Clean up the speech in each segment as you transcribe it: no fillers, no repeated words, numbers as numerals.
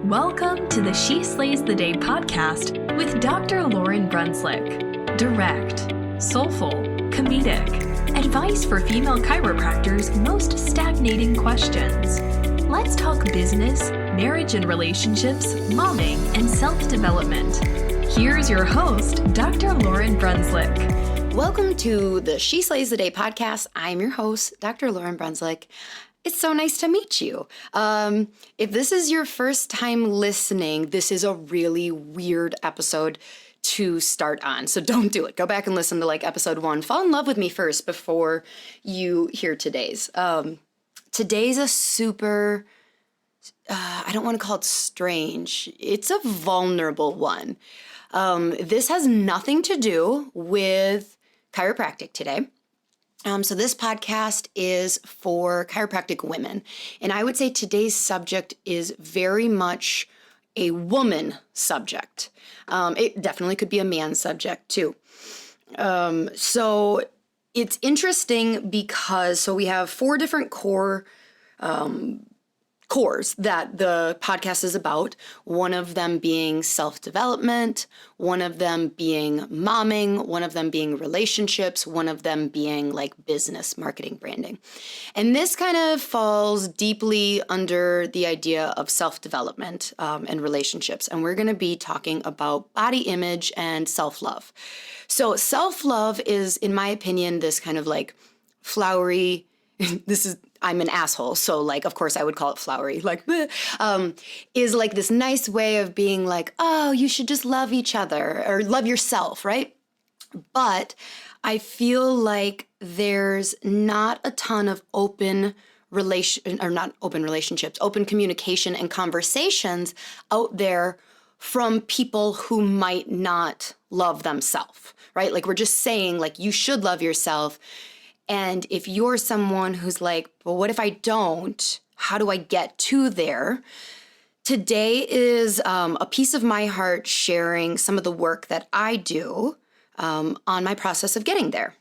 Welcome to the She Slays the Day podcast with Dr. Lauren Brunslick. Direct, soulful, comedic, advice for female chiropractors' most stagnating questions. Let's talk business, marriage and relationships, momming, and self-development. Here's your host, Dr. Lauren Brunslick. Welcome to the She Slays the Day podcast. I'm your host, Dr. Lauren Brunslick. It's so nice to meet you. If this is your first time listening, this is a really weird episode to start on. So don't do it. Go back and listen to episode 1. Fall in love with me first before you hear today's. Today's a super, I don't want to call it strange. It's a vulnerable one. This has nothing to do with chiropractic today. So this podcast is for chiropractic women. And I would say today's subject is very much a woman subject. It definitely could be a man subject too. So it's interesting because, we have 4 different cores that the podcast is about. One of them being self-development, one of them being momming, one of them being relationships, one of them being business, marketing, branding. And this kind of falls deeply under the idea of self-development and relationships. And we're going to be talking about body image and self-love. So self-love is, in my opinion, this kind of flowery, I'm an asshole, so of course I would call it flowery, is this nice way of being oh, you should just love each other or love yourself, right? But I feel like there's not a ton of open communication and conversations out there from people who might not love themselves, right? We're just saying you should love yourself. And if you're someone who's well, what if I don't? How do I get to there? Today is a piece of my heart sharing some of the work that I do on my process of getting there.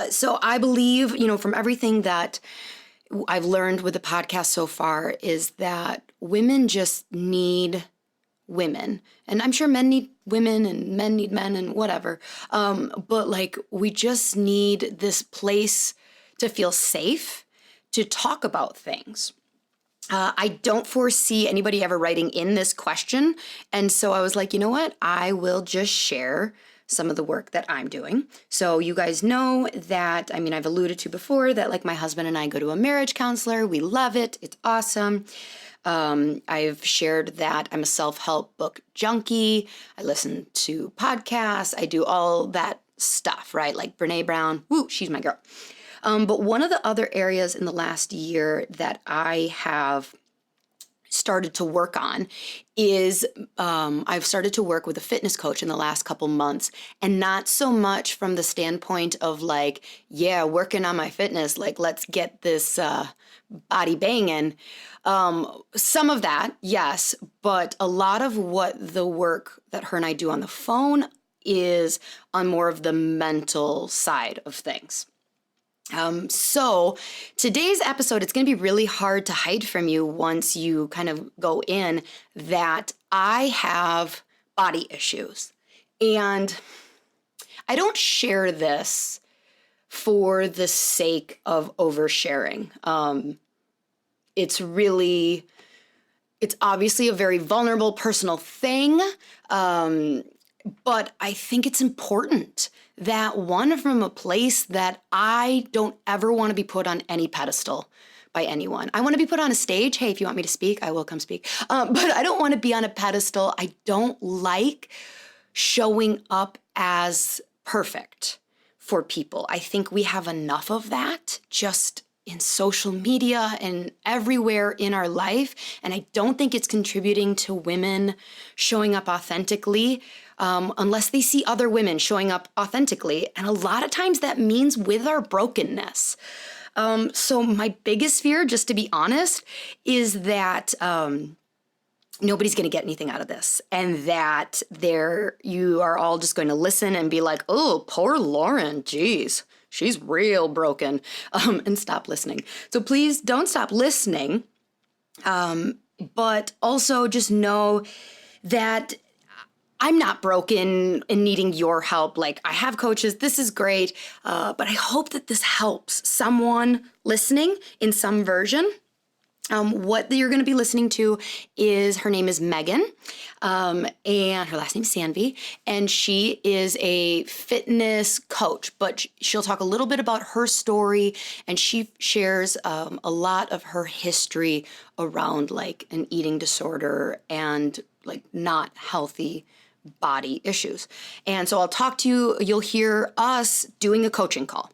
So I believe, from everything that I've learned with the podcast so far is that women just need women. And I'm sure men need women and men need men and whatever. But we just need this place to feel safe, to talk about things. I don't foresee anybody ever writing in this question. And so I was you know what? I will just share some of the work that I'm doing. So you guys know that, I've alluded to before that my husband and I go to a marriage counselor. We love it. It's awesome. I've shared that I'm a self-help book junkie. I listen to podcasts. I do all that stuff, right? Brene Brown. Woo, she's my girl. But one of the other areas in the last year that I have started to work on is I've started to work with a fitness coach in the last couple months, and not so much from the standpoint of working on my fitness, let's get this body banging. Some of that, yes, but a lot of what the work that her and I do on the phone is on more of the mental side of things. So today's episode, it's going to be really hard to hide from you once you kind of go in that I have body issues. And I don't share this for the sake of oversharing. It's obviously a very vulnerable personal thing. But I think it's important that one from a place that I don't ever want to be put on any pedestal by anyone. I want to be put on a stage. Hey, if you want me to speak, I will come speak. But I don't want to be on a pedestal. I don't like showing up as perfect for people. I think we have enough of that just in social media and everywhere in our life. And I don't think it's contributing to women showing up authentically unless they see other women showing up authentically. And a lot of times that means with our brokenness. So my biggest fear, just to be honest, is that nobody's going to get anything out of this, and that you are all just going to listen and be oh, poor Lauren, geez. She's real broken, and stop listening. So please don't stop listening. but also just know that I'm not broken and needing your help. Like, I have coaches. This is great. But I hope that this helps someone listening in some version. What you're going to be listening to is, her name is Megan, and her last name is Sanvi, and she is a fitness coach, but she'll talk a little bit about her story, and she shares a lot of her history around like an eating disorder and like not healthy body issues. And so I'll talk to you, you'll hear us doing a coaching call.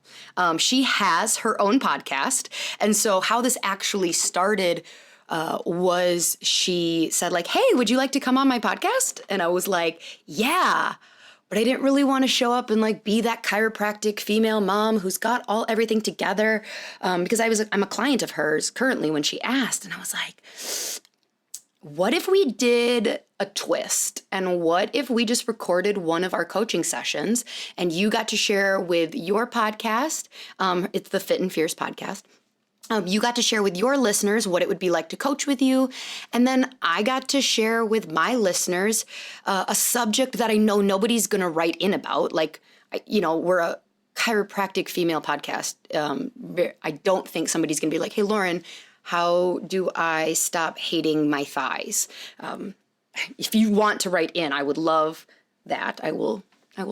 She has her own podcast. And so how this actually started was she said like, hey, would you like to come on my podcast? And I was like, yeah. But I didn't really want to show up and like be that chiropractic female mom who's got everything together, because I'm a client of hers currently when she asked. And I was like, what if we did a twist? And what if we just recorded one of our coaching sessions and you got to share with your podcast? It's the Fit and Fierce podcast. You got to share with your listeners what it would be like to coach with you. And then I got to share with my listeners a subject that I know nobody's going to write in about. Like, we're a chiropractic female podcast. I don't think somebody's going to be like, hey, Lauren, how do I stop hating my thighs? If you want to write in, I would love that. I will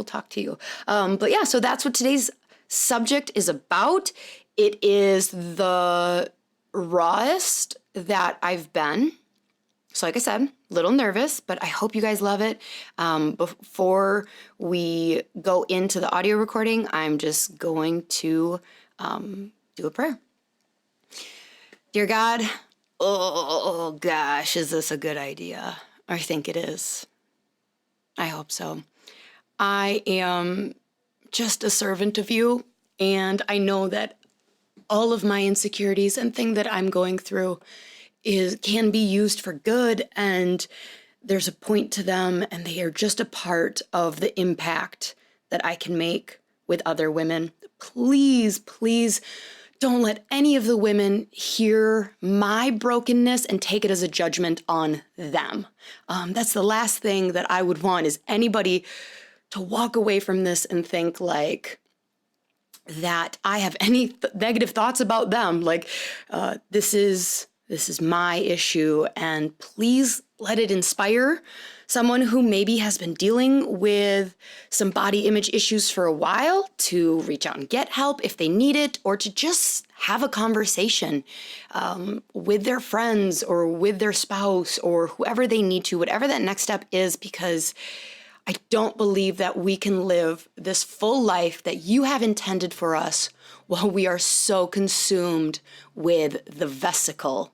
talk to you. But yeah, so that's what today's subject is about. It is the rawest that I've been. So like I said, a little nervous, but I hope you guys love it. Before we go into the audio recording, I'm just going to do a prayer. Dear God, oh gosh, is this a good idea? I think it is. I hope so. I am just a servant of you, and I know that all of my insecurities and thing that I'm going through can be used for good, and there's a point to them, and they are just a part of the impact that I can make with other women. Please, please, don't let any of the women hear my brokenness and take it as a judgment on them. That's the last thing that I would want, is anybody to walk away from this and think like that I have any negative thoughts about them. Like, this is my issue, and please let it inspire someone who maybe has been dealing with some body image issues for a while to reach out and get help if they need it, or to just have a conversation with their friends or with their spouse or whoever they need to, whatever that next step is, because I don't believe that we can live this full life that you have intended for us while we are so consumed with the vesicle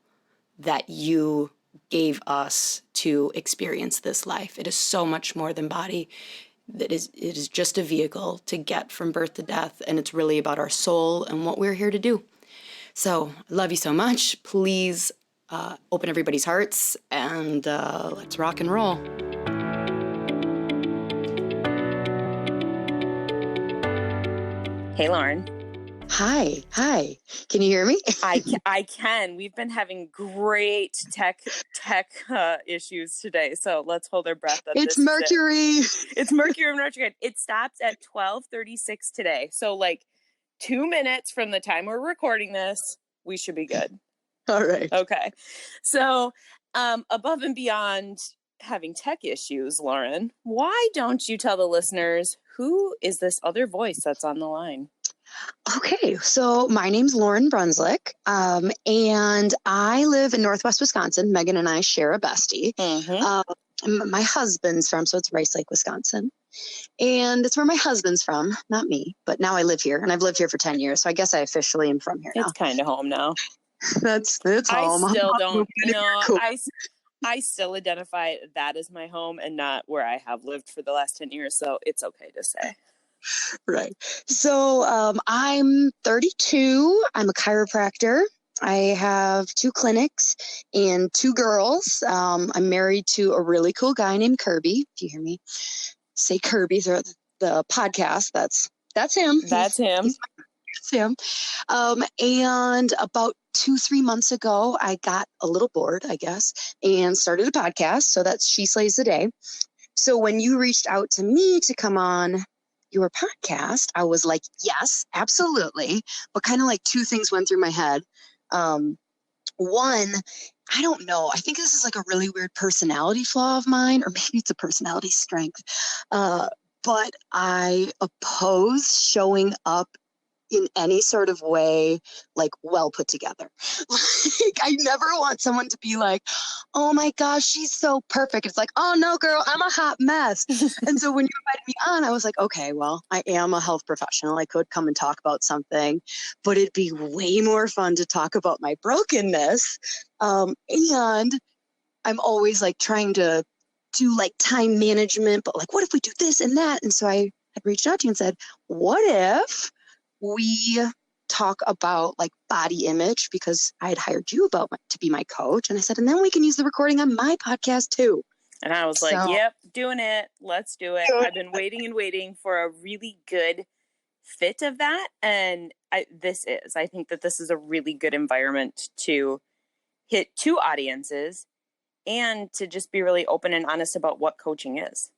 that you gave us to experience this life. It is so much more than body. It is just a vehicle to get from birth to death, and it's really about our soul and what we're here to do. So I love you so much. Please open everybody's hearts, and let's rock and roll. Hey, Lauren. Hi. Can you hear me? I can. We've been having great tech issues today, so let's hold our breath. It's Mercury. It's Mercury and retrograde. It stops at 12:36 today, so like 2 minutes from the time we're recording this, we should be good. All right. Okay. So, above and beyond having tech issues, Lauren, why don't you tell the listeners who is this other voice that's on the line? Okay, so my name's Lauren Brunslick, and I live in Northwest Wisconsin. Megan and I share a bestie. Mm-hmm. My husband's from, so it's Rice Lake, Wisconsin. And it's where my husband's from, not me, but now I live here, and I've lived here for 10 years, so I guess I officially am from here now. It's kind of home now. It's home. I still don't, cool. I still identify that as my home and not where I have lived for the last 10 years, so it's okay to say. Right. So I'm 32. I'm a chiropractor. I have 2 clinics and 2 girls. I'm married to a really cool guy named Kirby. If you hear me say Kirby through the podcast, that's him. That's him. Sam. And about 2-3 months ago, I got a little bored, I guess, and started a podcast. So that's She Slays the Day. So when you reached out to me to come on your podcast, I was like, yes, absolutely. But kind of like two things went through my head. One, I don't know. I think this is like a really weird personality flaw of mine, or maybe it's a personality strength. But I oppose showing up in any sort of way, like well put together. Like, I never want someone to be like, oh my gosh, she's so perfect. It's like, oh no, girl, I'm a hot mess. And so when you invited me on, I was like, okay, well, I am a health professional. I could come and talk about something, but it'd be way more fun to talk about my brokenness. And I'm always like trying to do like time management, but like, what if we do this and that? And so I had reached out to you and said, what if we talk about like body image, because I had hired you to be my coach. And I said, and then we can use the recording on my podcast too. And I was like, yep, doing it. Let's do it. I've been waiting and waiting for a really good fit of that. And I think that this is a really good environment to hit two audiences and to just be really open and honest about what coaching is.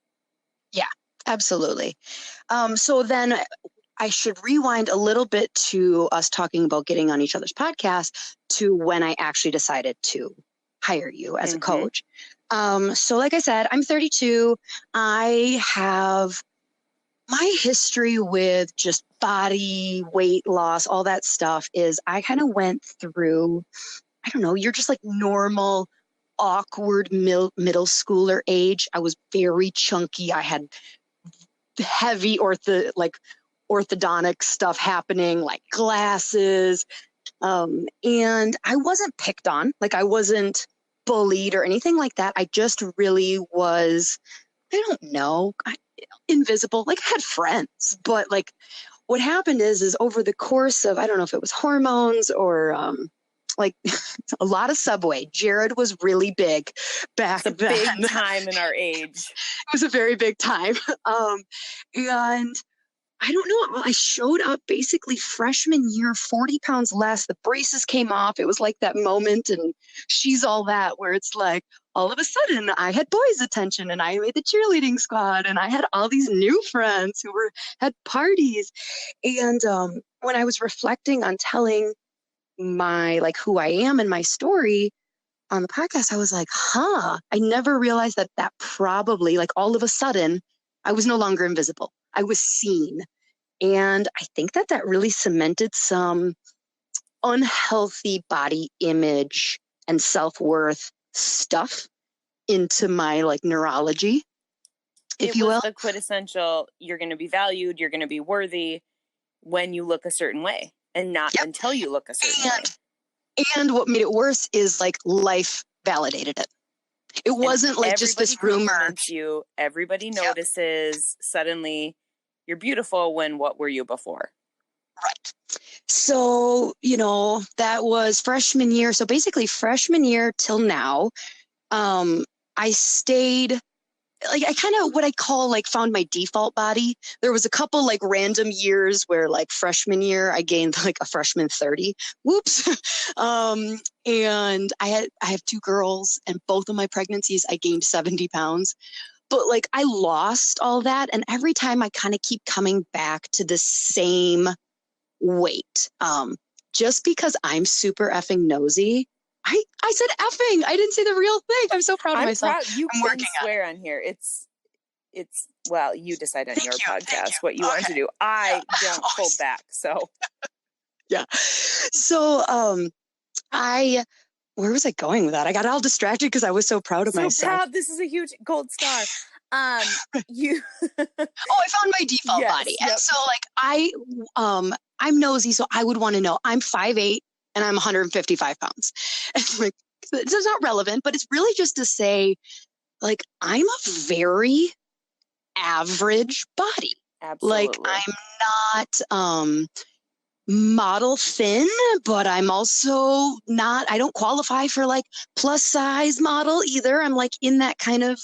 Yeah, absolutely. So then I should rewind a little bit to us talking about getting on each other's podcast to when I actually decided to hire you as a coach. So like I said, I'm 32. I have my history with just body, weight loss, all that stuff is I kind of went through, I don't know, you're just like normal, awkward middle schooler age. I was very chunky. I had heavy orthodontic stuff happening, like glasses. And I wasn't picked on, like I wasn't bullied or anything like that. I just really was, I don't know, invisible. Like I had friends, but like what happened is over the course of, I don't know if it was hormones or like a lot of Subway. Jared was really big back then. Big time in our age. It was a very big time. And I don't know. I showed up basically freshman year, 40 pounds less. The braces came off. It was like that moment and She's All That, where it's like all of a sudden I had boys' attention and I made the cheerleading squad and I had all these new friends who had parties. And when I was reflecting on telling my like who I am and my story on the podcast, I was like, I never realized that probably like all of a sudden I was no longer invisible. I was seen. And I think that really cemented some unhealthy body image and self-worth stuff into my like neurology, if you will. It was the quintessential, you're going to be valued, you're going to be worthy when you look a certain way and not until you look a certain way. And what made it worse is like life validated it. It wasn't like just this rumor. Everybody notices suddenly you're beautiful when what were you before? Right. So, that was freshman year. So basically freshman year till now, I stayed like, I kind of what I call like found my default body. There was a couple like random years where like freshman year, I gained like a freshman 30. Whoops. And I have two girls and both of my pregnancies, I gained 70 pounds. But like I lost all that. And every time I kind of keep coming back to the same weight. Just because I'm super effing nosy. I said effing. I didn't say the real thing. I'm so proud of myself. You can swear on here. It's well, you decide on your podcast what you want to do. I don't hold back. So yeah. So where was I going with that? I got all distracted because I was so proud of myself. Proud. This is a huge gold star. I found my default body. And so like I'm nosy, so I would want to know. I'm 5'8" and I'm 155 pounds. And like, it's not relevant, but it's really just to say, like, I'm a very average body. Absolutely. Like, I'm not model thin, but I'm also not, I don't qualify for like plus size model either. I'm like in that kind of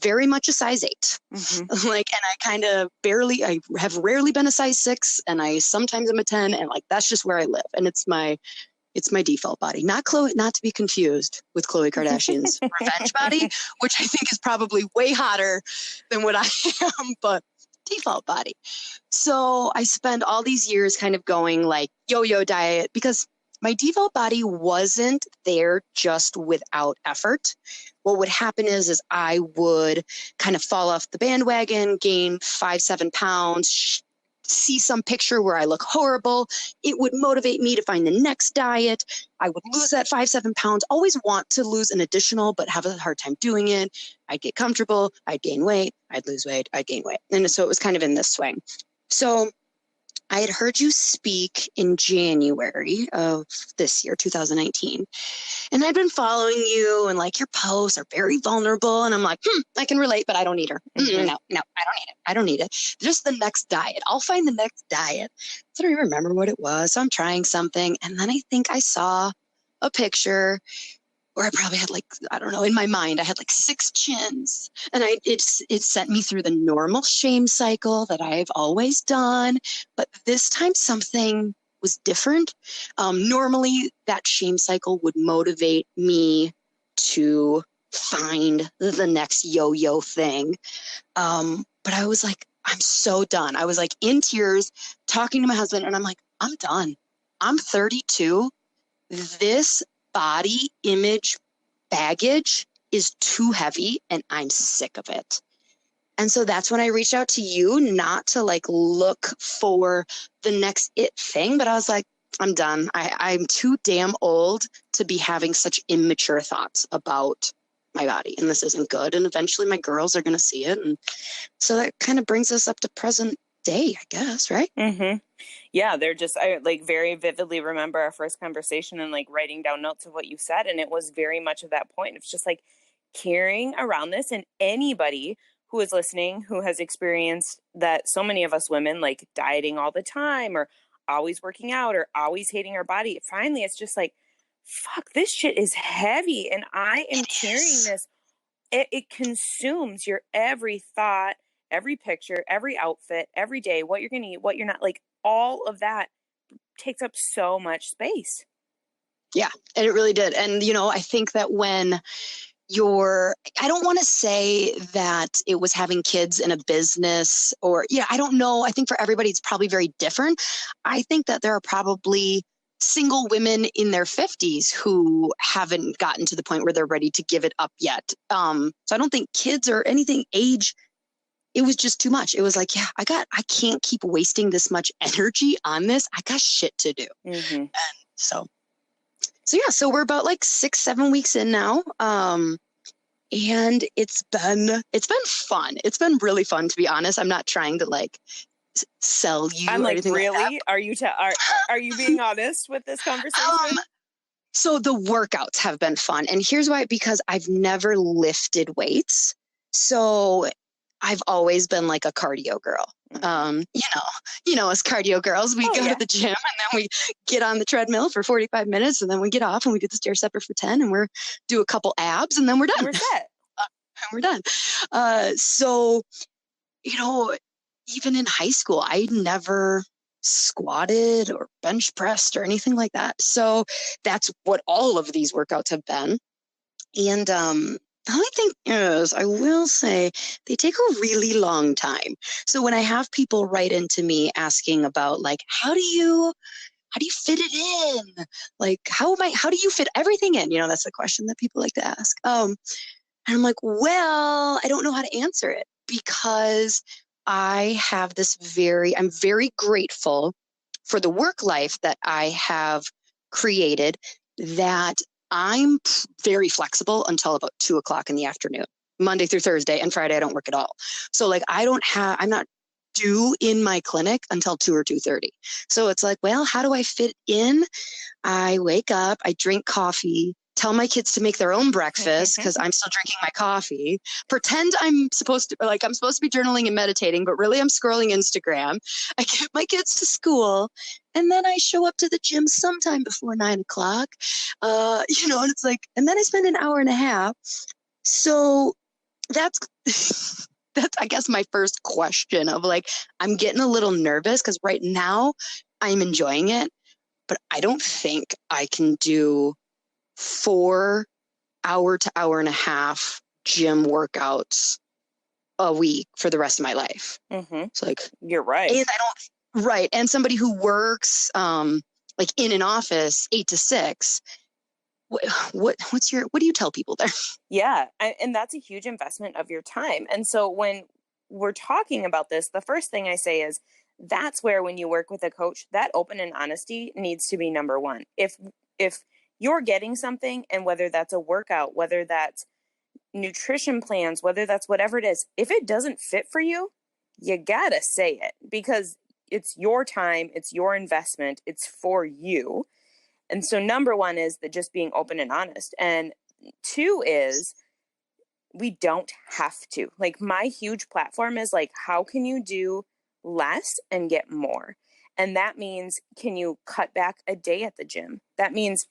very much a size 8. Mm-hmm. Like, and I have rarely been a size 6, and I sometimes am a 10, and like, that's just where I live. And it's my default body. Not to be confused with Khloe Kardashian's revenge body, which I think is probably way hotter than what I am, but default body. So I spent all these years kind of going like yo-yo diet, because my default body wasn't there just without effort. What would happen is I would kind of fall off the bandwagon, gain 5-7 pounds, see some picture where I look horrible. It would motivate me to find the next diet. I would lose that 5-7 pounds, always want to lose an additional, but have a hard time doing it. I'd get comfortable. I'd gain weight. I'd lose weight. I'd gain weight. And so it was kind of in this swing. So I had heard you speak in January of this year, 2019. And I'd been following you, and like, your posts are very vulnerable. And I'm like, I can relate, but I don't need her. Mm-hmm. No, I don't need it. Just the next diet. I'll find the next diet. So I don't even remember what it was. So I'm trying something. And then I think I saw a picture where I probably had like, I don't know, in my mind, I had like 6 chins. And it sent me through the normal shame cycle that I've always done. But this time something was different. Normally that shame cycle would motivate me to find the next yo-yo thing. But I was like, I'm so done. I was like in tears talking to my husband, and I'm like, I'm done. I'm 32. This body image baggage is too heavy, and I'm sick of it. And so that's when I reached out to you, not to like look for the next it thing, but I was like, I'm done. I'm too damn old to be having such immature thoughts about my body, and this isn't good. And eventually my girls are going to see it. And so that kind of brings us up to present day, I guess, right? Mm-hmm. Yeah, I like very vividly remember our first conversation and like writing down notes of what you said. And it was very much of that point. It's just like carrying around this, and anybody who is listening who has experienced that, so many of us women like dieting all the time, or always working out, or always hating our body. Finally, it's just like, fuck, this shit is heavy, and I am carrying this. It consumes your every thought, every picture, every outfit, every day, what you're going to eat, what you're not, like all of that takes up so much space. Yeah, and it really did. And, I think that when I don't want to say that it was having kids in a business or, I don't know. I think for everybody, it's probably very different. I think that there are probably single women in their 50s who haven't gotten to the point where they're ready to give it up yet. So I don't think kids or anything age, it was just too much. It was like, I can't keep wasting this much energy on this. I got shit to do. Mm-hmm. And so we're about like 6-7 weeks in now. And it's been fun. It's been really fun, to be honest. I'm not trying to like sell you. I'm like, really? Like are you being honest with this conversation? So the workouts have been fun. And here's why, because I've never lifted weights. So I've always been like a cardio girl. Us cardio girls, we go to the gym, and then we get on the treadmill for 45 minutes, and then we get off and we do the stair stepper for 10, and do a couple abs, and then we're done. We're set. And we're done. So, even in high school, I never squatted or bench pressed or anything like that. So that's what all of these workouts have been. And the only thing is, I will say, they take a really long time. So when I have people write into me asking about like, how do you fit it in? Like, how do you fit everything in? That's the question that people like to ask. And I'm like, well, I don't know how to answer it, because I have I'm very grateful for the work life that I have created, that I'm very flexible until about 2:00 in the afternoon, Monday through Thursday, and Friday I don't work at all. So like I'm not due in my clinic until 2 or 2:30. So it's like, well, how do I fit in? I wake up, I drink coffee, tell my kids to make their own breakfast because I'm still drinking my coffee, pretend I'm supposed to be journaling and meditating, but really I'm scrolling Instagram. I get my kids to school, and then I show up to the gym sometime before 9:00. And it's like, and then I spend an hour and a half. So that's that's I guess my first question of like, I'm getting a little nervous because right now I'm enjoying it, but I don't think I can do 4 hour to hour and a half gym workouts a week for the rest of my life. It's like, you're right. And I don't, right. And somebody who works like in an office 8 to 6, what do you tell people there? Yeah. And that's a huge investment of your time. And so when we're talking about this, the first thing I say is that's where, when you work with a coach, that open and honesty needs to be number one. If you're getting something, and whether that's a workout, whether that's nutrition plans, whether that's whatever it is, if it doesn't fit for you, you gotta say it, because it's your time, it's your investment, it's for you. And so number one is that just being open and honest. And 2 is we don't have to. Like, my huge platform is like, how can you do less and get more? And that means, can you cut back a day at the gym? That means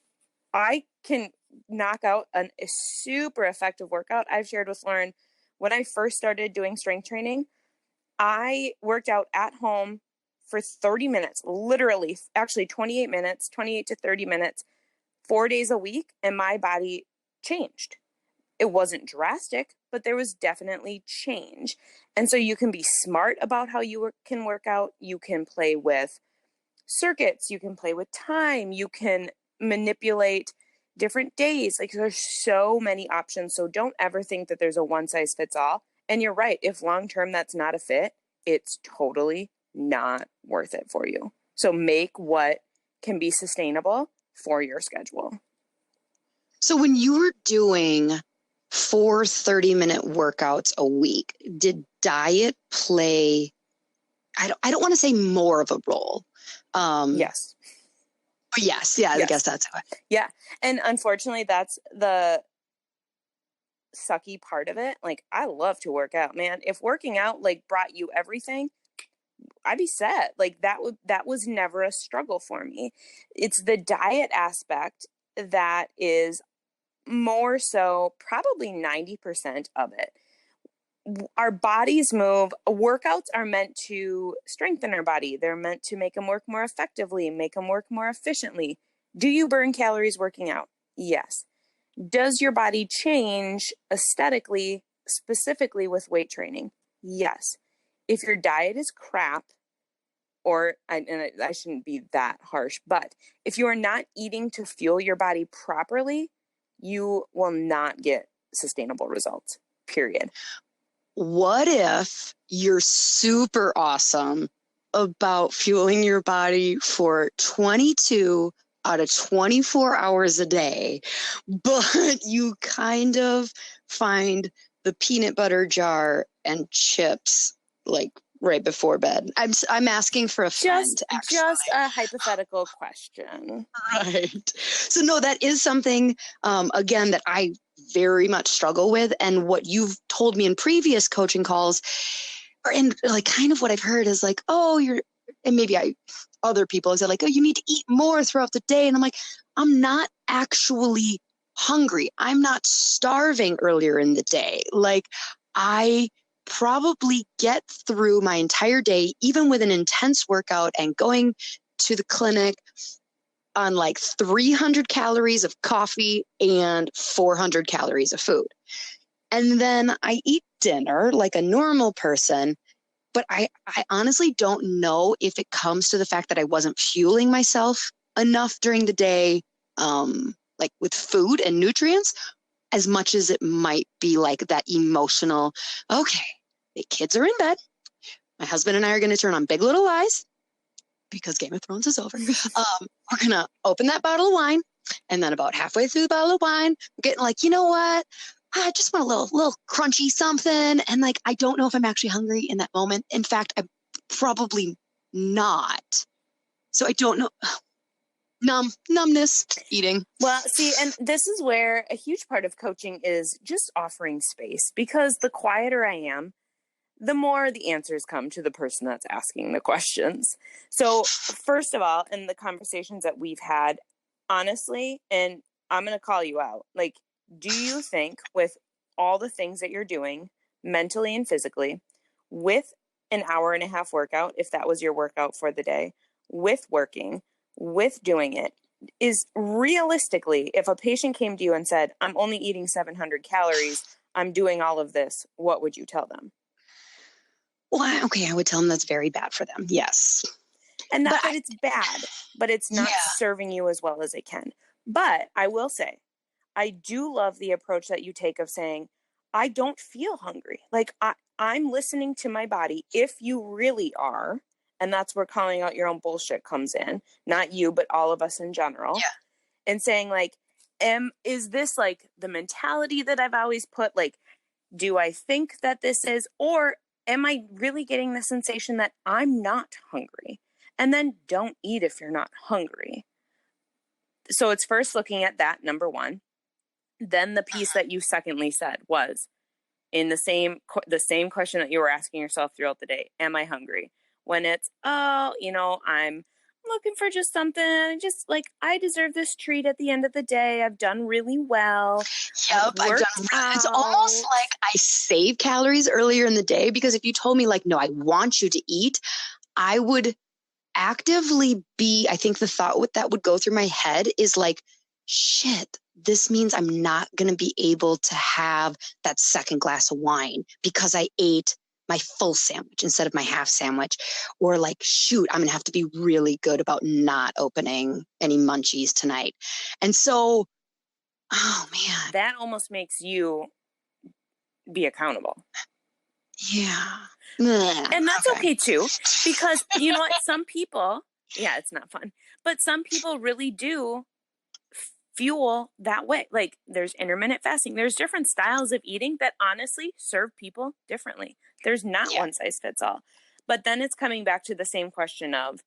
I can knock out a super effective workout. I've shared with Lauren, when I first started doing strength training, I worked out at home for 30 minutes, literally, actually 28 minutes, 28 to 30 minutes, 4 days a week, and my body changed. It wasn't drastic, but there was definitely change. And so you can be smart about how you can work out. You can play with circuits. You can play with time. You can manipulate different days. Like, there's so many options. So don't ever think that there's a one size fits all. And you're right. If long-term that's not a fit, it's totally not worth it for you. So make what can be sustainable for your schedule. So when you were doing 4 30-minute workouts a week, did diet play, I don't want to say more of a role? Yes. Yes. Yeah. Yes. I guess that's how Yeah. And unfortunately, that's the sucky part of it. Like, I love to work out, man. If working out like brought you everything, I'd be set. Like, that was never a struggle for me. It's the diet aspect that is more so, probably 90% of it. Our bodies move. Workouts are meant to strengthen our body. They're meant to make them work more effectively, make them work more efficiently. Do you burn calories working out? Yes. Does your body change aesthetically, specifically with weight training? Yes. If your diet is crap, I shouldn't be that harsh, but if you are not eating to fuel your body properly, you will not get sustainable results, period. What if you're super awesome about fueling your body for 22 out of 24 hours a day, but you kind of find the peanut butter jar and chips like right before bed? I'm asking for a friend. Just a hypothetical question. Right. So no, that is something, again, that I very much struggle with. And what you've told me in previous coaching calls, and like kind of what I've heard is like, oh, and maybe other people have said like, oh, you need to eat more throughout the day. And I'm like, I'm not actually hungry. I'm not starving earlier in the day. Like, I probably get through my entire day, even with an intense workout and going to the clinic, on like 300 calories of coffee and 400 calories of food. And then I eat dinner like a normal person, but I honestly don't know if it comes to the fact that I wasn't fueling myself enough during the day, like with food and nutrients, as much as it might be like that emotional, okay, the kids are in bed. My husband and I are going to turn on Big Little Lies, because Game of Thrones is over. We're going to open that bottle of wine. And then about halfway through the bottle of wine, we're getting like, you know what? I just want a little crunchy something. And like, I don't know if I'm actually hungry in that moment. In fact, I'm probably not. So I don't know. Numbness, eating. Well, see, and this is where a huge part of coaching is just offering space, because the quieter I am, the more the answers come to the person that's asking the questions. So first of all, in the conversations that we've had, honestly, and I'm going to call you out, like, do you think with all the things that you're doing mentally and physically with an hour and a half workout, if that was your workout for the day, with working, with doing it, is realistically, if a patient came to you and said, I'm only eating 700 calories, I'm doing all of this, what would you tell them? Well, okay, I would tell them that's very bad for them. Yes. And not that it's bad, but it's not serving you as well as it can. But I will say, I do love the approach that you take of saying, I don't feel hungry. Like I'm listening to my body. If you really are, and that's where calling out your own bullshit comes in, not you, but all of us in general. Yeah. And saying like, is this like the mentality that I've always put? Like, do I think that this is, or am I really getting the sensation that I'm not hungry? And then don't eat if you're not hungry. So it's first looking at that, number one. Then the piece that you secondly said was in the same question that you were asking yourself throughout the day. Am I hungry? When it's, I'm looking for just something, just like I deserve this treat at the end of the day. I've done really well. Yep, it's almost like I save calories earlier in the day, because if you told me like, no, I want you to eat, I would actively I think the thought that would go through my head is like, shit, this means I'm not going to be able to have that second glass of wine because I ate my full sandwich instead of my half sandwich. Or like, shoot, I'm going to have to be really good about not opening any munchies tonight. And so, oh man. That almost makes you be accountable. Yeah. And that's okay too, because you know what? Some people, it's not fun, but some people really do fuel that way. Like there's intermittent fasting. There's different styles of eating that honestly serve people differently. There's not one size fits all. But then it's coming back to the same question of,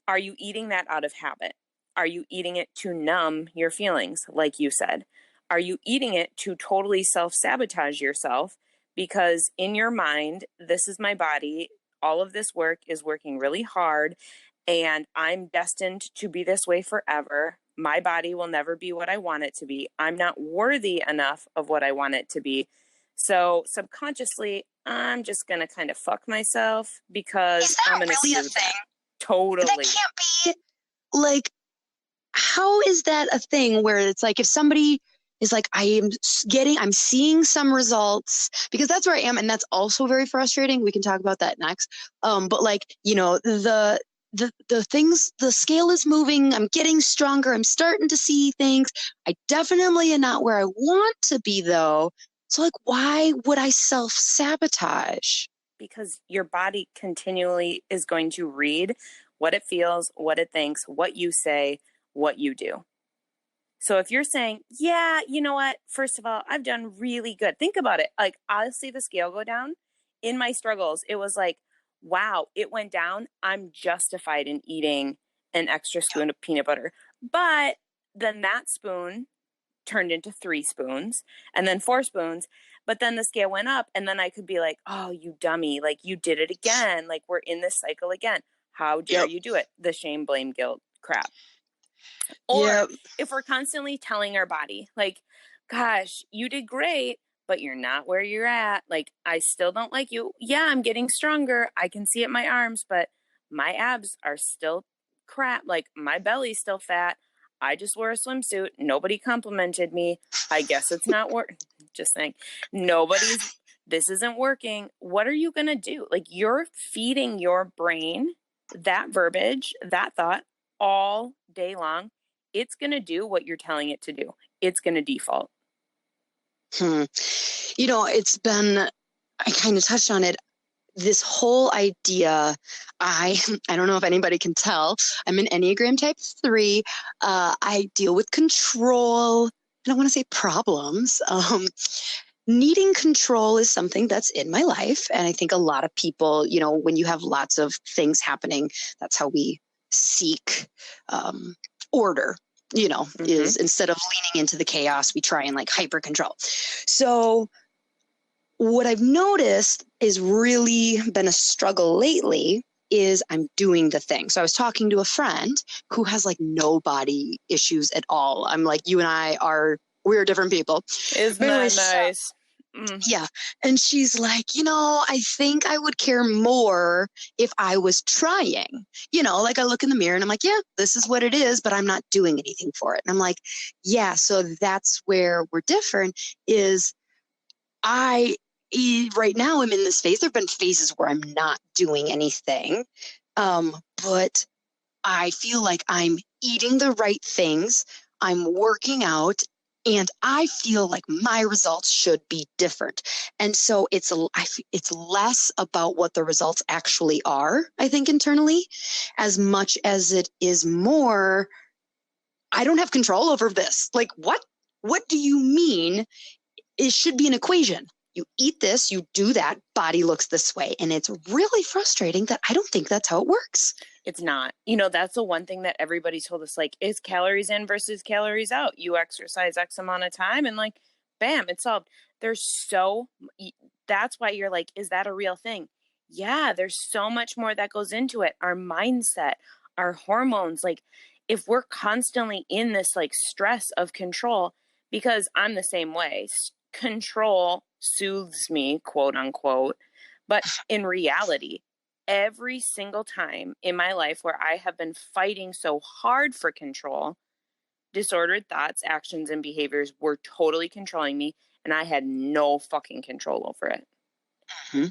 are you eating that out of habit? Are you eating it to numb your feelings, like you said? Are you eating it to totally self-sabotage yourself? Because in your mind, this is my body. All of this work is working really hard, and I'm destined to be this way forever. My body will never be what I want it to be. I'm not worthy enough of what I want it to be. So subconsciously, I'm just going to kind of fuck myself because I'm going to really do that. Totally. That can't be like, how is that a thing where it's like, if somebody is like, I'm seeing some results, because that's where I am. And that's also very frustrating. We can talk about that next. But like, the things, the scale is moving. I'm getting stronger. I'm starting to see things. I definitely am not where I want to be though. So like, why would I self-sabotage? Because your body continually is going to read what it feels, what it thinks, what you say, what you do. So if you're saying, yeah, you know what? First of all, I've done really good. Think about it. Like, I'll see the scale go down. In my struggles, it was like, wow, it went down. I'm justified in eating an extra spoon of peanut butter. But then that spoon turned into 3 spoons and then 4 spoons. But then the scale went up, and then I could be like, oh, you dummy. Like, you did it again. Like, we're in this cycle again. How dare you do it? The shame, blame, guilt crap. Or if we're constantly telling our body, like, gosh, you did great, but you're not where you're at. Like, I still don't like you. Yeah, I'm getting stronger. I can see it in my arms, but my abs are still crap. Like, my belly's still fat. I just wore a swimsuit. Nobody complimented me. I guess it's not working. Just saying, this isn't working. What are you going to do? Like, you're feeding your brain that verbiage, that thought all day long. It's going to do what you're telling it to do. It's going to default. It's been, I kind of touched on it. This whole idea, I don't know if anybody can tell, I'm an Enneagram type 3. I deal with control. I don't want to say problems. Needing control is something that's in my life. And I think a lot of people, when you have lots of things happening, that's how we seek order, is instead of leaning into the chaos, we try and like hyper control. So what I've noticed is really been a struggle lately is I'm doing the thing. So I was talking to a friend who has like no body issues at all. I'm like, you and I we're different people. Isn't that nice? Yeah. And she's like, I think I would care more if I was trying. Like I look in the mirror and I'm like, yeah, this is what it is, but I'm not doing anything for it. And I'm like, yeah, so that's where we're different is right now I'm in this phase. There have been phases where I'm not doing anything. But I feel like I'm eating the right things. I'm working out. And I feel like my results should be different. And so it's less about what the results actually are, I think, internally, as much as it is more, I don't have control over this. Like, what? What do you mean? It should be an equation. You eat this, you do that, body looks this way. And it's really frustrating that I don't think that's how it works. It's not. That's the one thing that everybody told us, like, is calories in versus calories out. You exercise X amount of time and like, bam, it's solved. That's why you're like, is that a real thing? Yeah, there's so much more that goes into it. Our mindset, our hormones, like if we're constantly in this like stress of control, because I'm the same way, control soothes me, quote unquote. But in reality, every single time in my life where I have been fighting so hard for control, disordered thoughts, actions, and behaviors were totally controlling me, and I had no fucking control over it.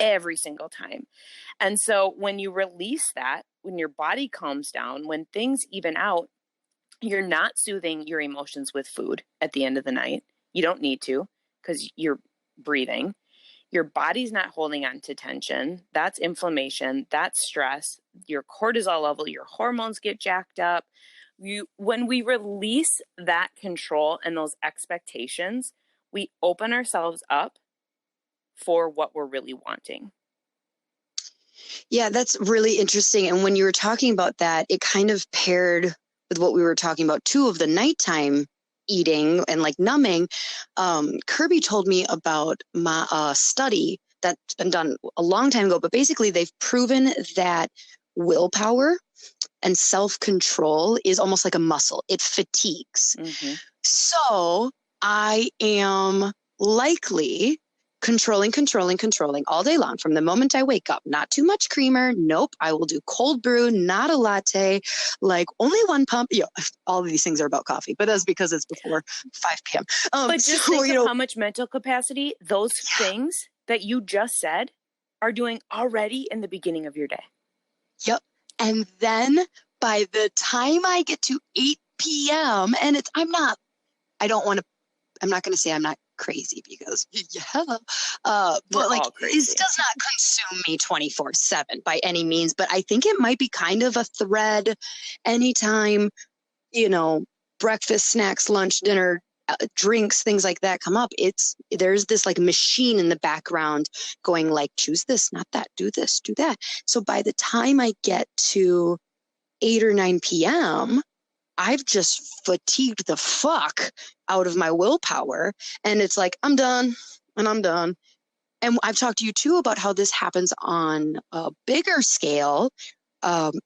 Every single time. And so when you release that, when your body calms down, when things even out, you're not soothing your emotions with food at the end of the night. You don't need to because you're breathing. Your body's not holding on to tension. That's inflammation. That's stress. Your cortisol level, your hormones get jacked up. When we release that control and those expectations, we open ourselves up for what we're really wanting. Yeah, that's really interesting. And when you were talking about that, it kind of paired with what we were talking about too of the nighttime eating and like numbing. Kirby told me about my study that's been done a long time ago, but basically they've proven that willpower and self-control is almost like a muscle. It fatigues. Mm-hmm. So I am likely controlling all day long from the moment I wake up. Not too much creamer. Nope. I will do cold brew, not a latte, like only one pump. All of these things are about coffee, but that's because it's before 5 p.m. But just think of how much mental capacity those things that you just said are doing already in the beginning of your day. Yep. And then by the time I get to 8 p.m. and I'm not going to say I'm not crazy because but like it does not consume me 24/7 by any means, but I think it might be kind of a thread anytime, breakfast, snacks, lunch, dinner, drinks, things like that come up. There's this like machine in the background going like, choose this, not that, do this, do that. So by the time I get to 8 or 9 p.m., I've just fatigued the fuck out of my willpower. And it's like, I'm done. And I've talked to you too about how this happens on a bigger scale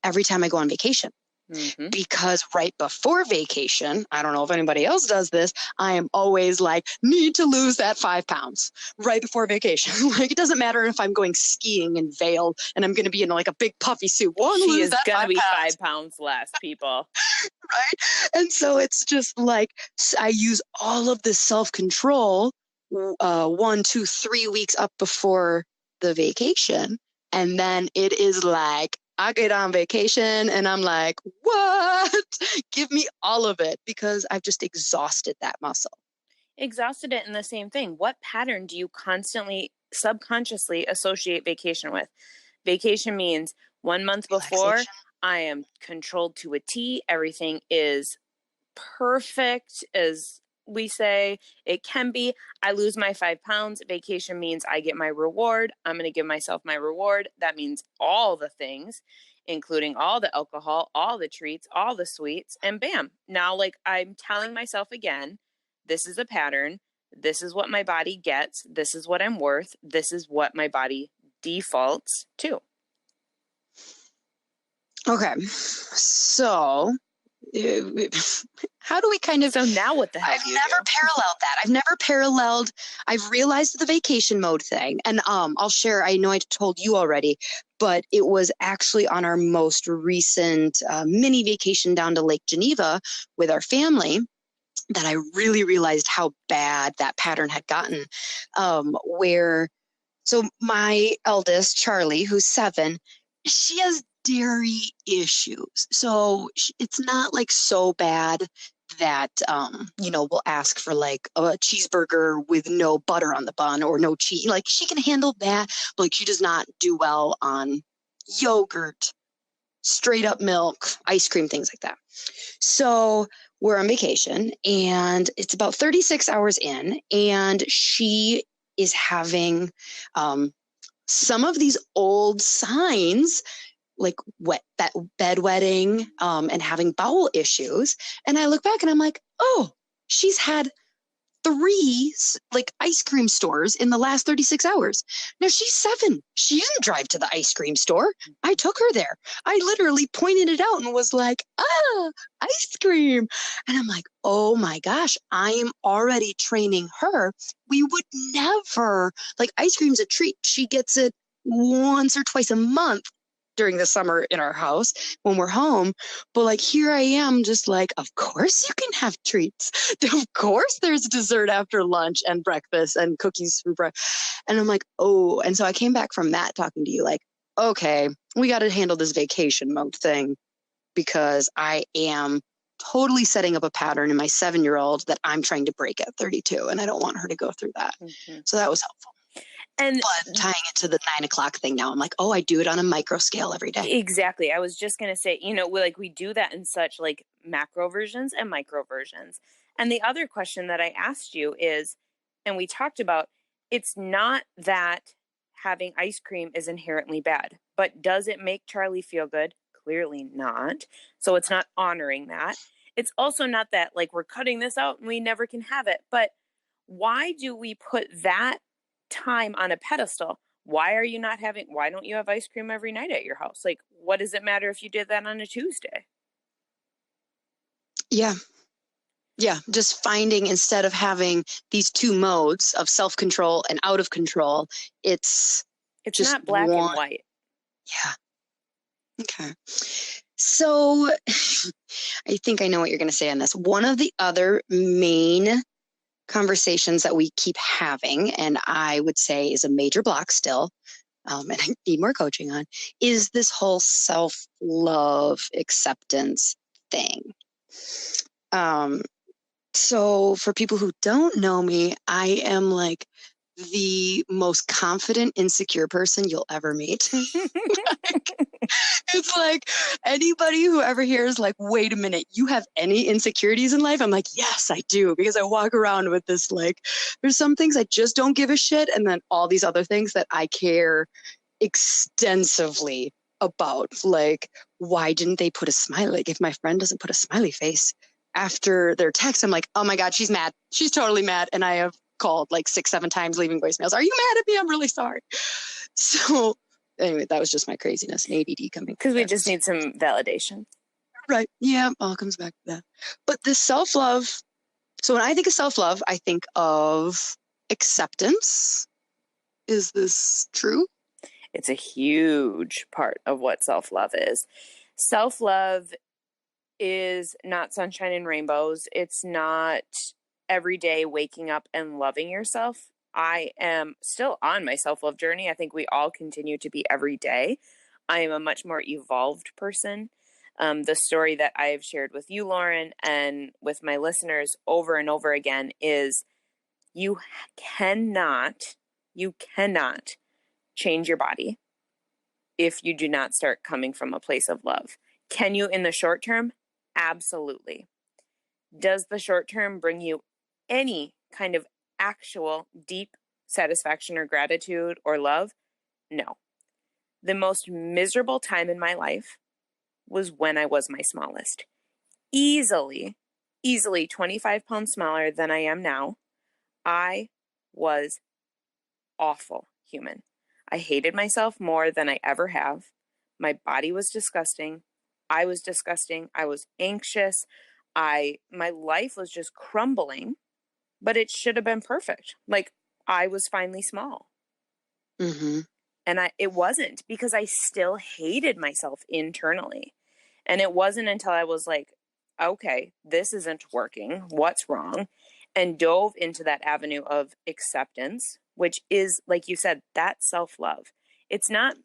every time I go on vacation. Mm-hmm. Because right before vacation, I don't know if anybody else does this, I am always like, need to lose that 5 pounds right before vacation. Like, it doesn't matter if I'm going skiing in Vail and I'm going to be in like a big puffy suit. She is going to be 5 pounds less, people. Right? And so it's just like, I use all of this self-control 1, 2, 3 weeks up before the vacation. And then it is like, I get on vacation and I'm like, what? Give me all of it, because I've just exhausted that muscle. Exhausted it in the same thing. What pattern do you constantly, subconsciously associate vacation with? Vacation means 1 month before, I am controlled to a T. Everything is perfect, as we say it can be. I lose my 5 pounds. Vacation means I get my reward. I'm going to give myself my reward. That means all the things, including all the alcohol, all the treats, all the sweets, and bam. Now, like, I'm telling myself again, this is a pattern. This is what my body gets. This is what I'm worth. This is what my body defaults to. Okay. So how do we kind of... So now what the hell I've never paralleled that. I've realized the vacation mode thing. And I'll share, I know I told you already, but it was actually on our most recent mini vacation down to Lake Geneva with our family that I really realized how bad that pattern had gotten. So my eldest, Charlie, who's 7, she has dairy issues. So it's not like so bad that, we'll ask for like a cheeseburger with no butter on the bun or no cheese. Like she can handle that, but like she does not do well on yogurt, straight up milk, ice cream, things like that. So we're on vacation and it's about 36 hours in, and she is having some of these old signs like that bedwetting and having bowel issues. And I look back and I'm like, oh, she's had 3 like ice cream stores in the last 36 hours. Now she's 7. She didn't drive to the ice cream store. I took her there. I literally pointed it out and was like, ice cream. And I'm like, oh my gosh, I am already training her. We would never, like, ice cream's a treat. She gets it once or twice a month during the summer in our house when we're home. But like, here I am just like, of course you can have treats. Of course there's dessert after lunch and breakfast and cookies for breakfast. And I'm like, oh, and so I came back from that talking to you like, okay, we got to handle this vacation mode thing because I am totally setting up a pattern in my 7-year-old that I'm trying to break at 32. And I don't want her to go through that. Mm-hmm. So that was helpful. And but tying it to the 9 o'clock thing now, I'm like, oh, I do it on a micro scale every day. Exactly. I was just going to say, we do that in such like macro versions and micro versions. And the other question that I asked you is, and we talked about, it's not that having ice cream is inherently bad, but does it make Charlie feel good? Clearly not. So it's not honoring that. It's also not that like we're cutting this out and we never can have it. But why do we put that time on a pedestal? Why don't you have ice cream every night at your house? Like, what does it matter if you did that on a Tuesday? Yeah. Just finding, instead of having these 2 modes of self-control and out of control, it's just not black and white. Yeah. Okay. So I think I know what you're going to say on this. One of the other main conversations that we keep having, and I would say is a major block still, and I need more coaching on, is this whole self-love acceptance thing. So for people who don't know me, I am like the most confident, insecure person you'll ever meet. It's like anybody who ever hears like, wait a minute, you have any insecurities in life? I'm like, yes, I do. Because I walk around with this, like, there's some things I just don't give a shit. And then all these other things that I care extensively about. Like, why didn't they put a smiley? Like, if my friend doesn't put a smiley face after their text, I'm like, oh my God, she's mad. She's totally mad. And I have called like 6-7 times leaving voicemails. Are you mad at me? I'm really sorry. So anyway, that was just my craziness and ADD coming. Because we just need some validation. Right. Yeah. All comes back to that. But this self-love. So when I think of self-love, I think of acceptance. Is this true? It's a huge part of what self-love is. Self-love is not sunshine and rainbows. It's not every day waking up and loving yourself. I am still on my self-love journey. I think we all continue to be every day. I am a much more evolved person. The story that I've shared with you, Lauren, and with my listeners over and over again is you cannot change your body if you do not start coming from a place of love. Can you in the short term? Absolutely. Does the short term bring you any kind of actual deep satisfaction or gratitude or love? No. The most miserable time in my life was when I was my smallest. Easily 25 pounds smaller than I am now. I was awful human. I hated myself more than I ever have. My body was disgusting. I was disgusting. I was anxious. My life was just crumbling, but it should have been perfect. Like, I was finally small. Mm-hmm. And it wasn't, because I still hated myself internally. And it wasn't until I was like, okay, this isn't working. What's wrong? And dove into that avenue of acceptance, which is, like you said, that self-love. It's not,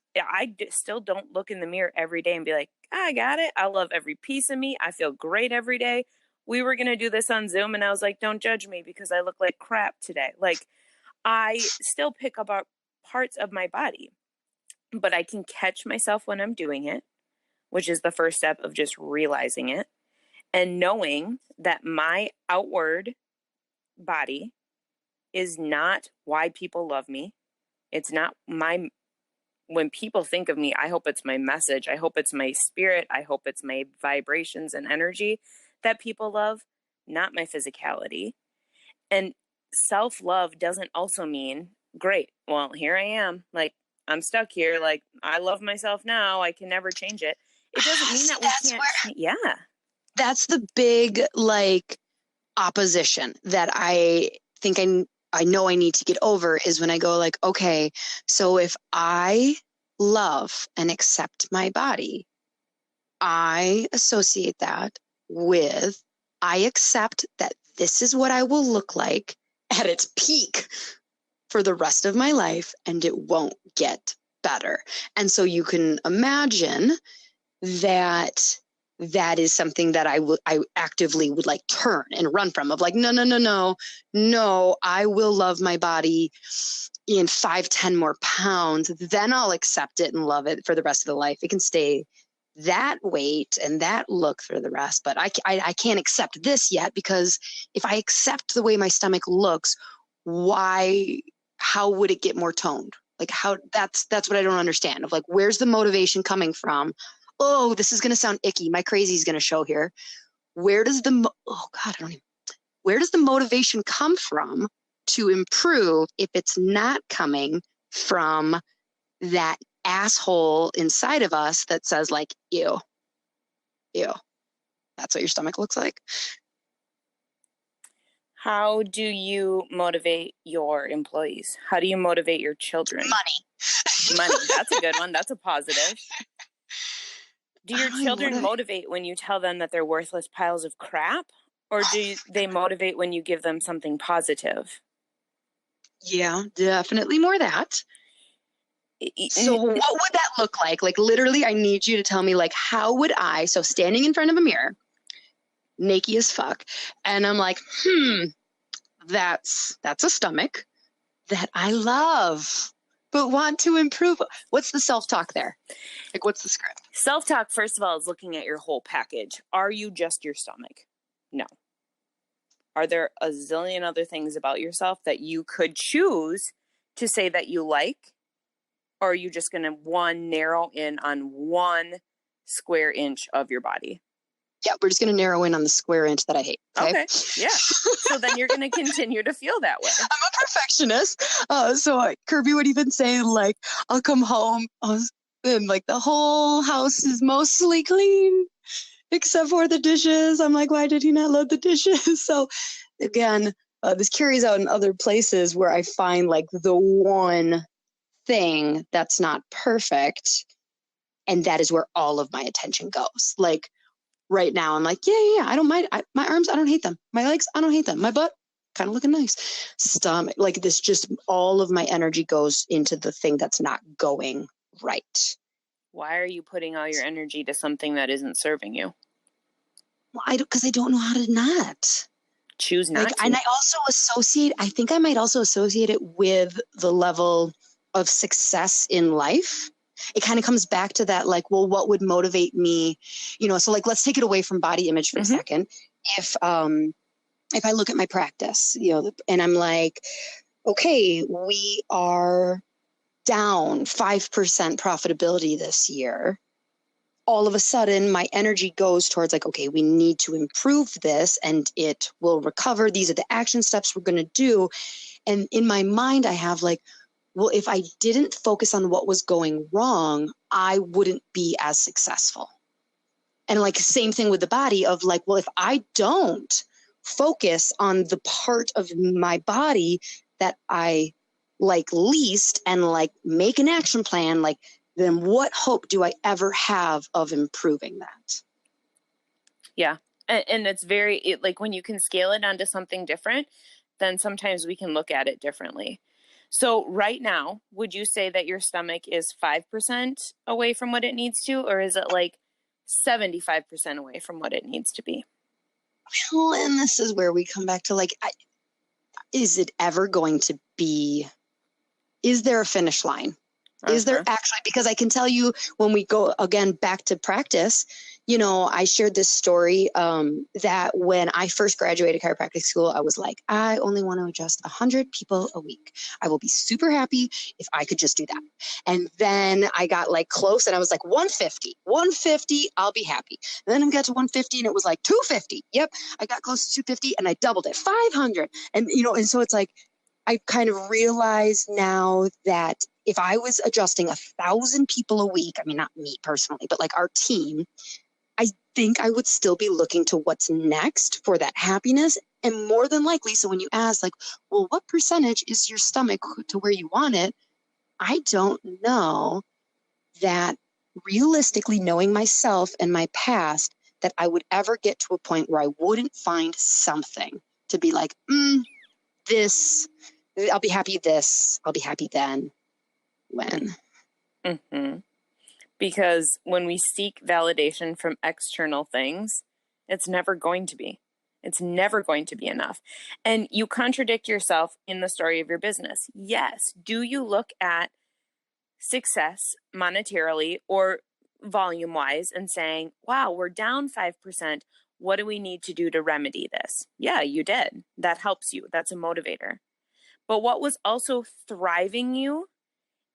still don't look in the mirror every day and be like, I got it. I love every piece of me. I feel great every day. We were going to do this on Zoom, and I was like, don't judge me because I look like crap today. Like, I still pick up parts of my body, but I can catch myself when I'm doing it, which is the first step of just realizing it and knowing that my outward body is not why people love me. It's not when people think of me, I hope it's my message. I hope it's my spirit. I hope it's my vibrations and energy that people love, not my physicality. And self-love doesn't also mean, great, well, here I am. Like, I'm stuck here. Like, I love myself now. I can never change it. It doesn't mean that we can't. Yeah. That's the big, like, opposition that I think I know I need to get over, is when I go like, okay, so if I love and accept my body, I associate that with, I accept that this is what I will look like at its peak for the rest of my life, and it won't get better. And so you can imagine that that is something that I actively would like turn and run from, of like, no, I will love my body in 5-10 more pounds. Then I'll accept it and love it for the rest of the life. It can stay that weight and that look for the rest, but I can't accept this yet, because if I accept the way my stomach looks, how would it get more toned? Like, how, that's what I don't understand, of like, where's the motivation coming from? Oh, this is going to sound icky. My crazy is going to show here. Where does the motivation come from to improve if it's not coming from that asshole inside of us that says like, ew, that's what your stomach looks like? How do you motivate your employees? How do you motivate your children? Money. That's a good one. That's a positive. Do your children motivate when you tell them that they're worthless piles of crap? Or do they motivate when you give them something positive? Yeah, definitely more that. So what would that look like? Like, literally, I need you to tell me, like, how would I, so standing in front of a mirror, naked as fuck, and I'm like, that's a stomach that I love, but want to improve. What's the self-talk there? Like, what's the script? Self-talk, first of all, is looking at your whole package. Are you just your stomach? No. Are there a zillion other things about yourself that you could choose to say that you like? Or are you just going to narrow in on one square inch of your body? Yeah, we're just going to narrow in on the square inch that I hate. Okay. Yeah. So then you're going to continue to feel that way. I'm a perfectionist. So Kirby would even say, like, I'll come home and like the whole house is mostly clean except for the dishes. I'm like, why did he not load the dishes? So again, this carries out in other places where I find like the one thing that's not perfect, and that is where all of my attention goes. Like right now, I'm like, yeah, I don't mind. My arms, I don't hate them. My legs, I don't hate them. My butt, kind of looking nice. Stomach, like this, just all of my energy goes into the thing that's not going right. Why are you putting all your energy to something that isn't serving you? Well, because I don't know how to not. Choose not to. And I think I might also associate it with the level of success in life. It kind of comes back to that, like, well, what would motivate me? So like, let's take it away from body image for a second. If I look at my practice, and I'm like, okay, we are down 5% profitability this year. All of a sudden, my energy goes towards like, okay, we need to improve this and it will recover. These are the action steps we're going to do. And in my mind, I have like, well, if I didn't focus on what was going wrong, I wouldn't be as successful. And like same thing with the body of like, well, if I don't focus on the part of my body that I like least and like make an action plan, like then what hope do I ever have of improving that? Yeah. And it's like when you can scale it onto something different, then sometimes we can look at it differently. So right now, would you say that your stomach is 5% away from what it needs to, or is it like 75% away from what it needs to be? Well, and this is where we come back to like, is it ever going to be, is there a finish line? Is there actually, because I can tell you when we go again back to practice, you know, I shared this story that when I first graduated chiropractic school, I was like, I only want to adjust 100 people a week. I will be super happy if I could just do that. And then I got like close and I was like 150, I'll be happy. And then I got to 150 and it was like 250. Yep. I got close to 250 and I doubled it, 500. And, you know, and so it's like, I kind of realize now that if I was adjusting 1,000 people a week, I mean, not me personally, but like our team, I think I would still be looking to what's next for that happiness. And more than likely, so when you ask like, well, what percentage is your stomach to where you want it? I don't know that realistically, knowing myself and my past, that I would ever get to a point where I wouldn't find something to be like, this, I'll be happy this, I'll be happy then. When? Mm-hmm. Because when we seek validation from external things, it's never going to be. It's never going to be enough. And you contradict yourself in the story of your business. Yes. Do you look at success monetarily or volume-wise and saying, wow, we're down 5%. What do we need to do to remedy this? Yeah, you did. That helps you. That's a motivator. But what was also thriving you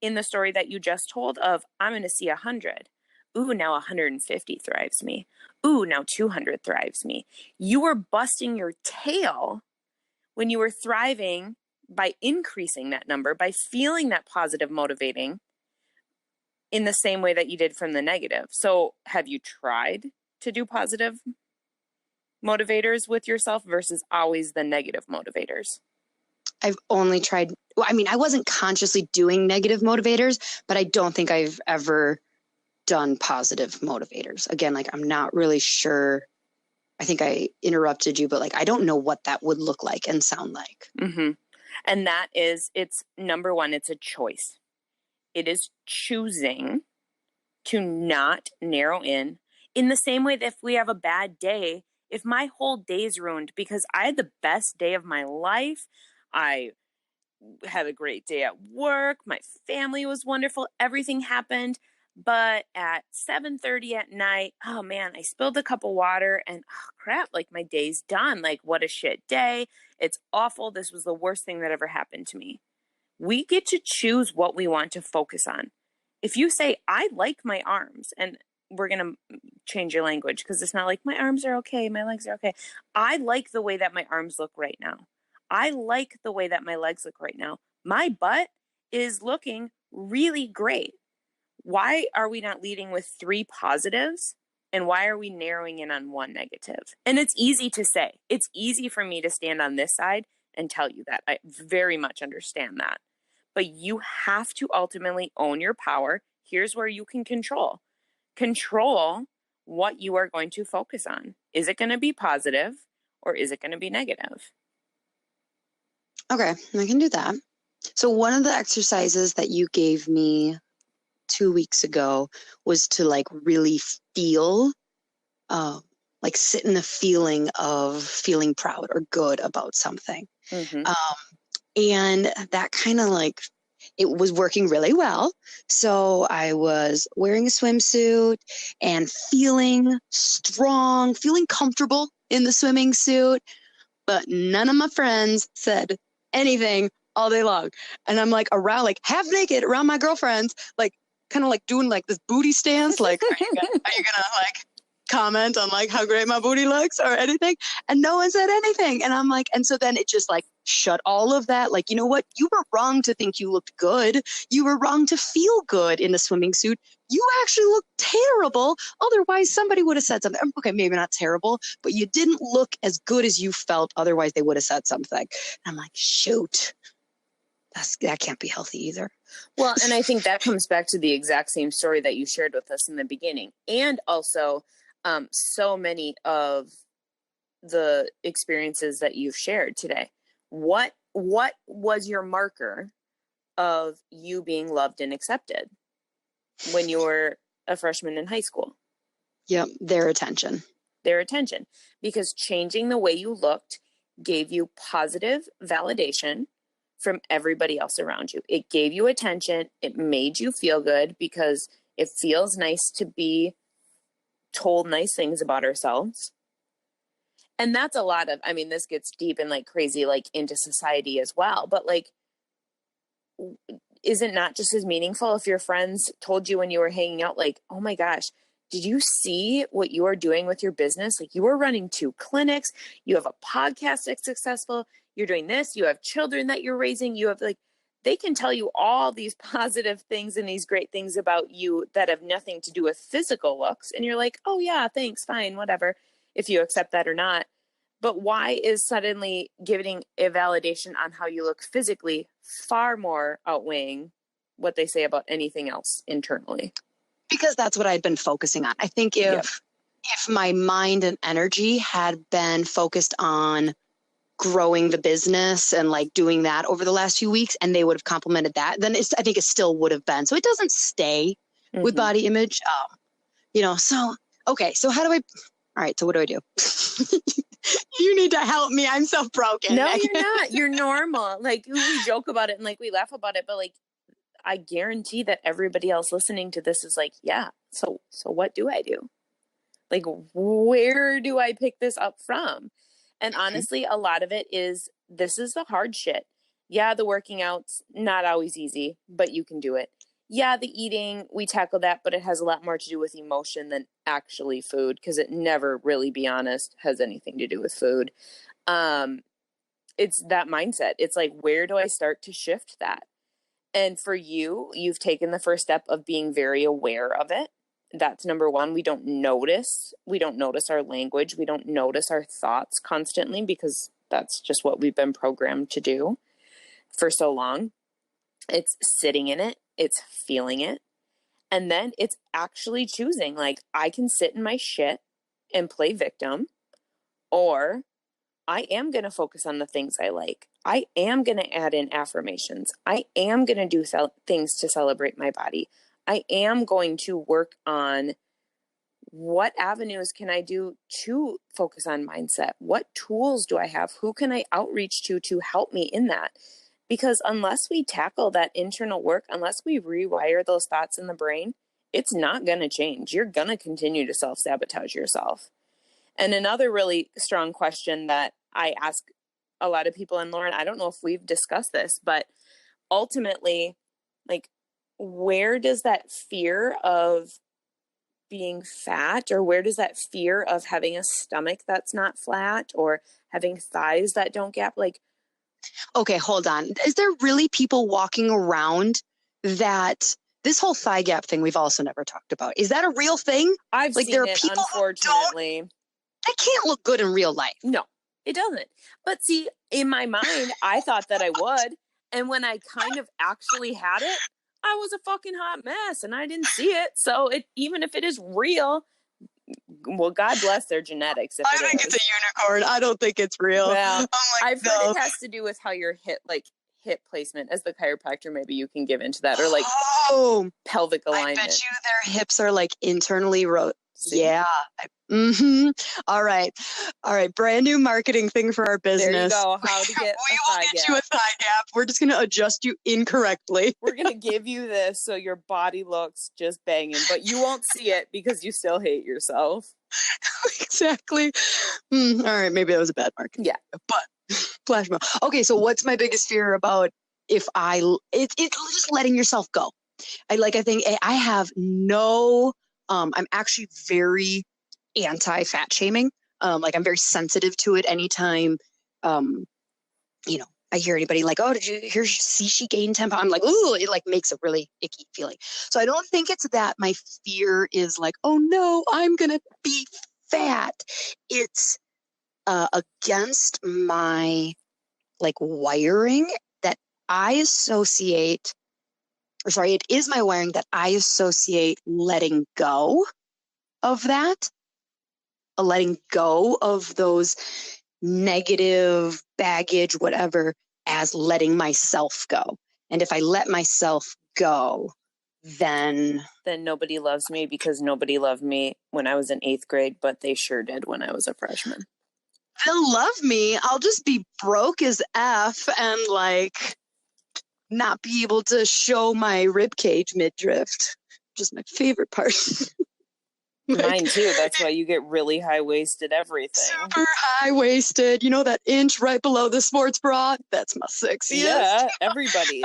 in the story that you just told of, I'm going to see 100. Ooh, now 150 thrives me. Ooh, now 200 thrives me. You were busting your tail when you were thriving by increasing that number, by feeling that positive motivating in the same way that you did from the negative. So have you tried to do positive motivators with yourself versus always the negative motivators? I've only tried, well, I mean, I wasn't consciously doing negative motivators, but I don't think I've ever done positive motivators. Again, like, I'm not really sure. I think I interrupted you, but like, I don't know what that would look like and sound like. Mm-hmm. And that is, it's number one, it's a choice. It is choosing to not narrow in the same way that if we have a bad day, if my whole day's ruined because I had the best day of my life, I had a great day at work, my family was wonderful, everything happened, but at 7:30 at night, oh man, I spilled a cup of water and oh crap, like my day's done. Like, what a shit day. It's awful. This was the worst thing that ever happened to me. We get to choose what we want to focus on. If you say, I like my arms, and we're going to change your language because it's not like my arms are okay, my legs are okay. I like the way that my arms look right now. I like the way that my legs look right now. My butt is looking really great. Why are we not leading with 3 positives? And why are we narrowing in on 1 negative? And it's easy to say. It's easy for me to stand on this side and tell you that. I very much understand that. But you have to ultimately own your power. Here's where you can control. Control what you are going to focus on. Is it going to be positive or is it going to be negative? Okay, I can do that. So one of the exercises that you gave me 2 weeks ago was to like really feel, like sit in the feeling of feeling proud or good about something. Mm-hmm. And that kind of like, it was working really well. So I was wearing a swimsuit and feeling strong, feeling comfortable in the swimming suit, but none of my friends said anything all day long. And I'm like around, like half naked around my girlfriends, like kind of like doing like this booty stance. Like, are you gonna like comment on like how great my booty looks or anything? And no one said anything. And I'm like, and so then it just like shut all of that. Like, you know what? You were wrong to think you looked good. You were wrong to feel good in a swimming suit. You actually look terrible. Otherwise, somebody would have said something. Okay, maybe not terrible, but you didn't look as good as you felt. Otherwise, they would have said something. And I'm like, shoot, that can't be healthy either. Well, and I think that comes back to the exact same story that you shared with us in the beginning. And also, so many of the experiences that you've shared today. What was your marker of you being loved and accepted when you were a freshman in high school? Yep, their attention. Because changing the way you looked gave you positive validation from everybody else around you. It gave you attention. It made you feel good because it feels nice to be told nice things about ourselves. And that's a lot of, I mean, this gets deep and like crazy, like into society as well. But like, is it not just as meaningful if your friends told you when you were hanging out, like, oh my gosh, did you see what you are doing with your business? Like, you are running 2 clinics, you have a podcast that's successful, you're doing this, you have children that you're raising, you have like, they can tell you all these positive things and these great things about you that have nothing to do with physical looks. And you're like, oh yeah, thanks, fine, whatever, if you accept that or not. But why is suddenly giving a validation on how you look physically far more outweighing what they say about anything else internally? Because that's what I'd been focusing on. I think if my mind and energy had been focused on growing the business and like doing that over the last few weeks, and they would have complimented that, then I think it still would have been. So it doesn't stay with body image. So, okay. So all right. So what do I do? You need to help me. I'm so broken. No, you're not. You're normal. Like, we joke about it and like we laugh about it, but like, I guarantee that everybody else listening to this is like, yeah, so what do I do? Like, where do I pick this up from? And honestly, a lot of it is, this is the hard shit. Yeah, the working out's not always easy, but you can do it. Yeah, the eating, we tackle that, but it has a lot more to do with emotion than actually food, because it never, really, be honest, has anything to do with food. It's that mindset. It's like, where do I start to shift that? And for you, you've taken the first step of being very aware of it. That's number one. We don't notice our language. We don't notice our thoughts constantly because that's just what we've been programmed to do for so long. It's sitting in it. It's feeling it. And then it's actually choosing, like, I can sit in my shit and play victim, or I am going to focus on the things I like. I am going to add in affirmations. I am going to do things to celebrate my body. I am going to work on what avenues can I do to focus on mindset? What tools do I have? Who can I outreach to help me in that? Because unless we tackle that internal work, unless we rewire those thoughts in the brain, it's not going to change. You're going to continue to self-sabotage yourself. And another really strong question that I ask a lot of people, and Lauren, I don't know if we've discussed this, but ultimately, like, where does that fear of being fat, or where does that fear of having a stomach that's not flat, or having thighs that don't gap, like, okay, hold on. Is there really people walking around that this whole thigh gap thing we've also never talked about? Is that a real thing? I've seen there are it, people unfortunately. That can't look good in real life. No, it doesn't. But see, in my mind, I thought that I would. And when I kind of actually had it, I was a fucking hot mess and I didn't see it. So even if it is real, well, God bless their genetics. I think it's a unicorn. I don't think it's real. Well, I've heard it has to do with how your hip placement, as the chiropractor, maybe you can give into that, or like pelvic alignment. I bet you their hips are like internally Yeah. All right. Brand new marketing thing for our business. There you go. How to get we will get you a thigh gap. We're just going to adjust you incorrectly. We're going to give you this so your body looks just banging, but you won't see it because you still hate yourself. Exactly. All right. Maybe that was a bad marketing. Yeah. But flash mob. Okay. So what's my biggest fear about it's just letting yourself go. I think I have no, I'm actually very anti-fat shaming. I'm very sensitive to it anytime, I hear anybody like, oh, did you see she gained 10 pounds? I'm like, ooh, it like makes a really icky feeling. So I don't think it's that my fear is like, oh no, I'm going to be fat. It's against my like wiring that I associate, or sorry, it is my wiring that I associate letting go of that, letting go of those negative baggage, whatever, as letting myself go. And if I let myself go, then nobody loves me, because nobody loved me when I was in 8th grade, but they sure did when I was a freshman. They'll love me. I'll just be broke as F and like not be able to show my rib cage midriff, which is my favorite part. Like, mine too. That's why you get really high-waisted everything. Super high-waisted. You know that inch right below the sports bra? That's my sexiest. Yeah, everybody's.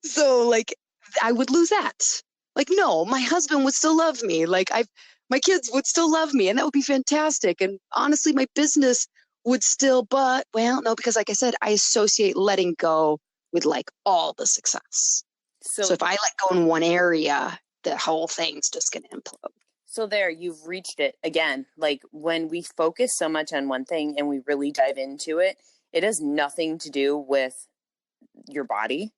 So like I would lose that. Like, no, my husband would still love me. Like my kids would still love me, and that would be fantastic. And honestly, my business would still, but well, no, because like I said, I associate letting go with like all the success. So if I let go in one area, the whole thing's just going to implode. So there, you've reached it again. Like when we focus so much on one thing and we really dive into it, it has nothing to do with your body.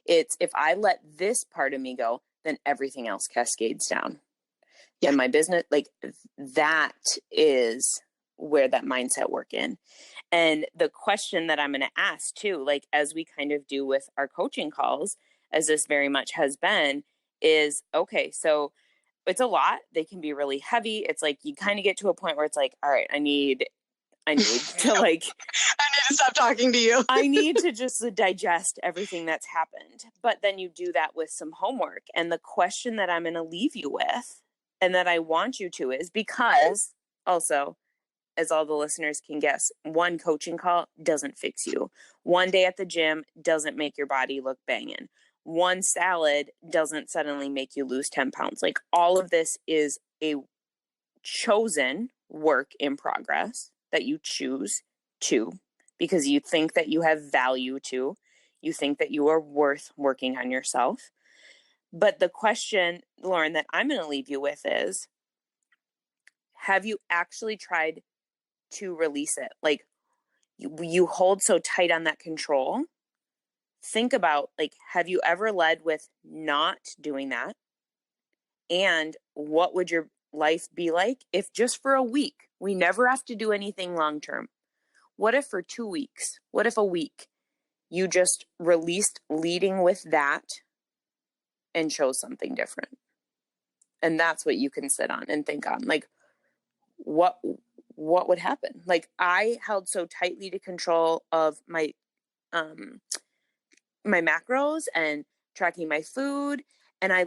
It's if I let this part of me go, then everything else cascades down. Yeah. And my business, like that is where that mindset work in. And the question that I'm going to ask too, like as we kind of do with our coaching calls, as this very much has been, is okay, so it's a lot. They can be really heavy. It's like you kind of get to a point where it's like, all right, I need to like I need to stop talking to you. I need to just digest everything that's happened. But then you do that with some homework. And the question that I'm going to leave you with, and that I want you to, is because also, as all the listeners can guess, one coaching call doesn't fix you. One day at the gym doesn't make your body look banging. One salad doesn't suddenly make you lose 10 pounds. Like all of this is a chosen work in progress that you choose to, because you think that you have value to, you think that you are worth working on yourself. But the question, Lauren, that I'm going to leave you with is, have you actually tried to release it? Like you hold so tight on that control. Think about, like, have you ever led with not doing that? And what would your life be like if just for a week, we never have to do anything long term? What if for 2 weeks? What if a week you just released leading with that and chose something different? And that's what you can sit on and think on. Like, what would happen? Like, I held so tightly to control of my my macros and tracking my food. And I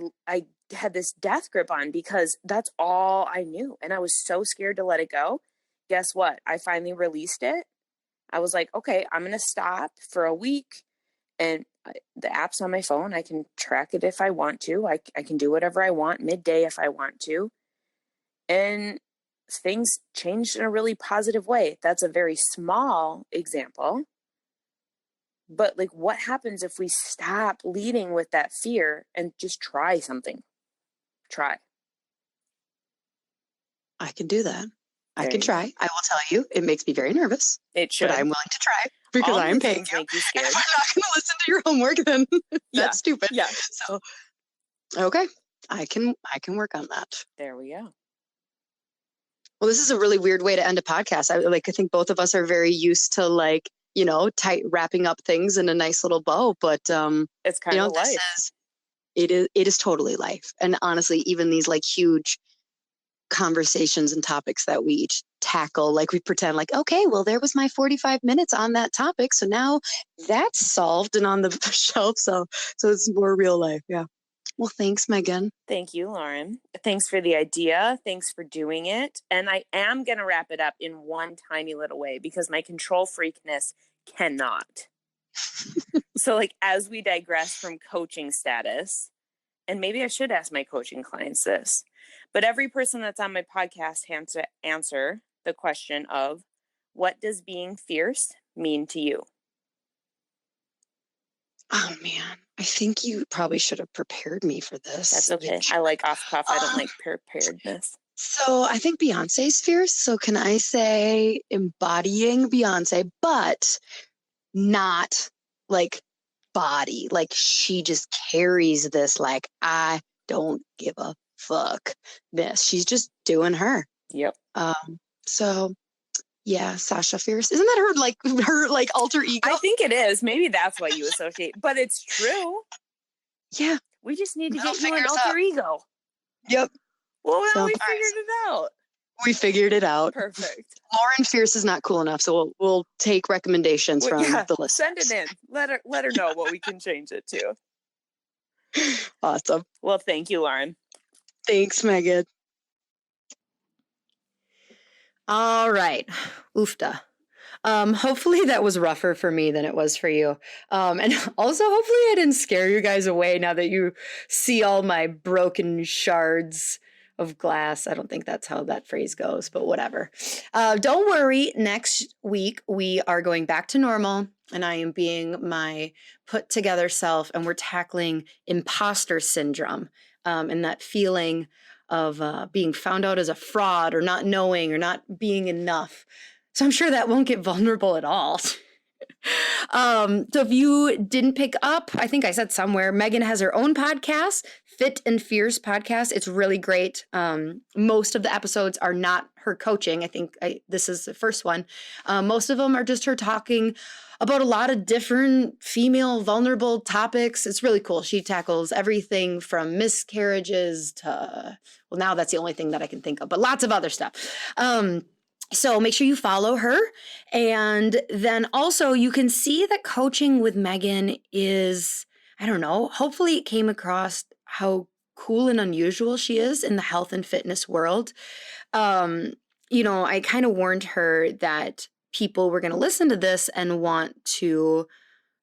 had this death grip on because that's all I knew. And I was so scared to let it go. Guess what? I finally released it. I was like, okay, I'm going to stop for a week. And the app's on my phone. I can track it if I want to. I can do whatever I want midday if I want to. And things changed in a really positive way. That's a very small example. But like, what happens if we stop leading with that fear and just try something? Try. I can do that. I can try. I will tell you, it makes me very nervous. It should. But I'm willing to try because I'm paying you. Make you scared. And if I'm not going to listen to your homework, then that's stupid. Yeah. So, okay, I can work on that. There we go. Well, this is a really weird way to end a podcast. I think both of us are very used to like, you know, tight wrapping up things in a nice little bow, but it's kind of life. It is totally life. And honestly, even these like huge conversations and topics that we each tackle, like we pretend like, okay, well, there was my 45 minutes on that topic. So now that's solved and on the shelf. So it's more real life. Yeah. Well, thanks, Megan. Thank you, Lauren. Thanks for the idea. Thanks for doing it. And I am going to wrap it up in one tiny little way because my control freakness cannot. So like, as we digress from coaching status, and maybe I should ask my coaching clients this, but every person that's on my podcast has to answer the question of, what does being fierce mean to you? Oh man, I think you probably should have prepared me for this. That's okay. I like off cuff. I don't like preparedness. So I think Beyonce's fierce. So can I say embodying Beyonce, but not like body? Like she just carries this, like, I don't give a fuck. She's just doing her. Yep. So yeah, Sasha Fierce. Isn't that her alter ego? I think it is. Maybe that's why you associate, but it's true. Yeah. We just need to Middle get you an fingers alter up. ego. Yep. Well, now So- we figured it out. We figured it out. Perfect. Lauren Fierce is not cool enough, so we'll take recommendations from the listeners. Send it in. Let her know what we can change it to. Awesome. Well, thank you, Lauren. Thanks, Megan. All right. Oofta. Hopefully that was rougher for me than it was for you. And also hopefully I didn't scare you guys away now that you see all my broken shards of glass. I don't think that's how that phrase goes, but whatever. Don't worry. Next week we are going back to normal and I am being my put together self and we're tackling imposter syndrome and that feeling of being found out as a fraud or not knowing or not being enough. So I'm sure that won't get vulnerable at all. So if you didn't pick up, I think I said somewhere, Megan has her own podcast, Fit and Fierce podcast. It's really great. Most of the episodes are not her coaching. I think this is the first one. Most of them are just her talking about a lot of different female vulnerable topics. It's really cool. She tackles everything from miscarriages to, well, now that's the only thing that I can think of, but lots of other stuff. So make sure you follow her. And then also you can see that coaching with Megan is, I don't know, hopefully it came across how cool and unusual she is in the health and fitness world. I kind of warned her that people were going to listen to this and want to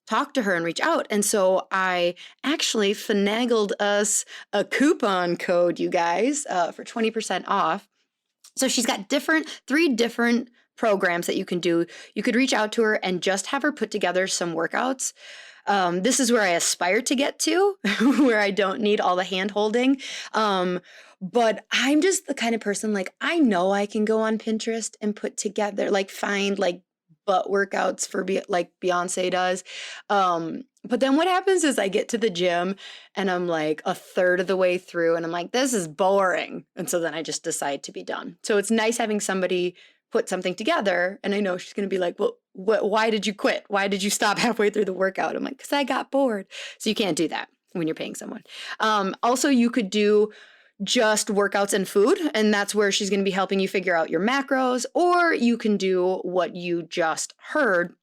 talk to her and reach out. And so I actually finagled us a coupon code, you guys, for 20% off. So she's got 3 different programs that you can do. You could reach out to her and just have her put together some workouts. This is where I aspire to get to, where I don't need all the hand holding. But I'm just the kind of person, like, I know I can go on Pinterest and put together, like, find like butt workouts for like Beyonce does. But then what happens is I get to the gym and I'm like a third of the way through and I'm like, this is boring. And so then I just decide to be done. So it's nice having somebody put something together. And I know she's going to be like, well, why did you quit? Why did you stop halfway through the workout? I'm like, because I got bored. So you can't do that when you're paying someone. Also, you could do just workouts and food, and that's where she's going to be helping you figure out your macros, or you can do what you just heard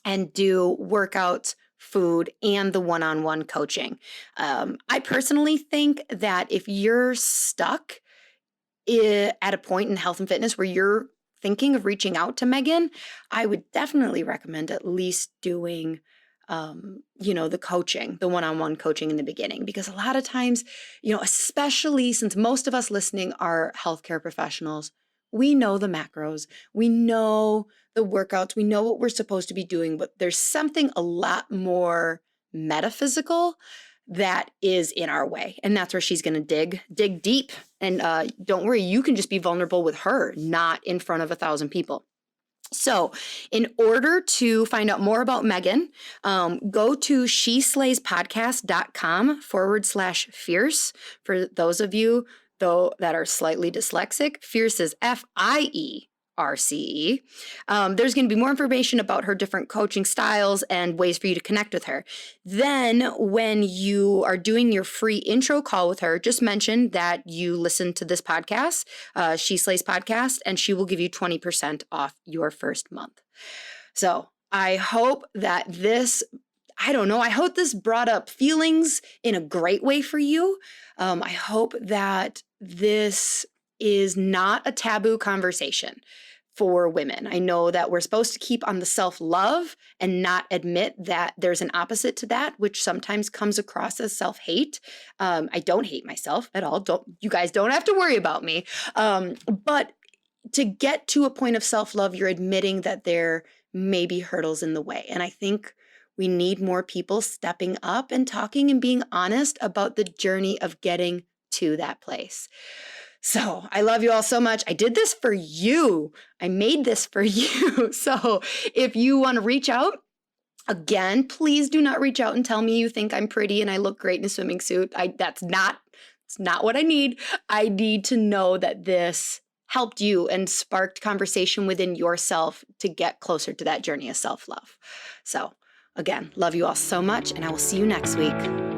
and do workouts, food, and the one-on-one coaching. I personally think that if you're stuck at a point in health and fitness where you're thinking of reaching out to Megan, I would definitely recommend at least doing the coaching, the one-on-one coaching in the beginning, because a lot of times, especially since most of us listening are healthcare professionals, we know the macros, we know the workouts, we know what we're supposed to be doing, but there's something a lot more metaphysical that is in our way. And that's where she's going to dig deep. And don't worry, you can just be vulnerable with her, not in front of 1,000 people. So in order to find out more about Megan, go to sheslayspodcast.com/fierce. For those of you, though, that are slightly dyslexic, fierce is FIERCE. There's going to be more information about her different coaching styles and ways for you to connect with her. Then when you are doing your free intro call with her, just mention that you listen to this podcast, She Slays Podcast, and she will give you 20% off your first month. So I hope that I hope this brought up feelings in a great way for you. I hope that this is not a taboo conversation for women. I know that we're supposed to keep on the self-love and not admit that there's an opposite to that, which sometimes comes across as self-hate. I don't hate myself at all. You guys don't have to worry about me. But to get to a point of self-love, you're admitting that there may be hurdles in the way. And I think we need more people stepping up and talking and being honest about the journey of getting to that place. So I love you all so much. I did this for you. I made this for you. So if you want to reach out, again, please do not reach out and tell me you think I'm pretty and I look great in a swimming suit. It's not what I need. I need to know that this helped you and sparked conversation within yourself to get closer to that journey of self-love. So again, love you all so much, and I will see you next week.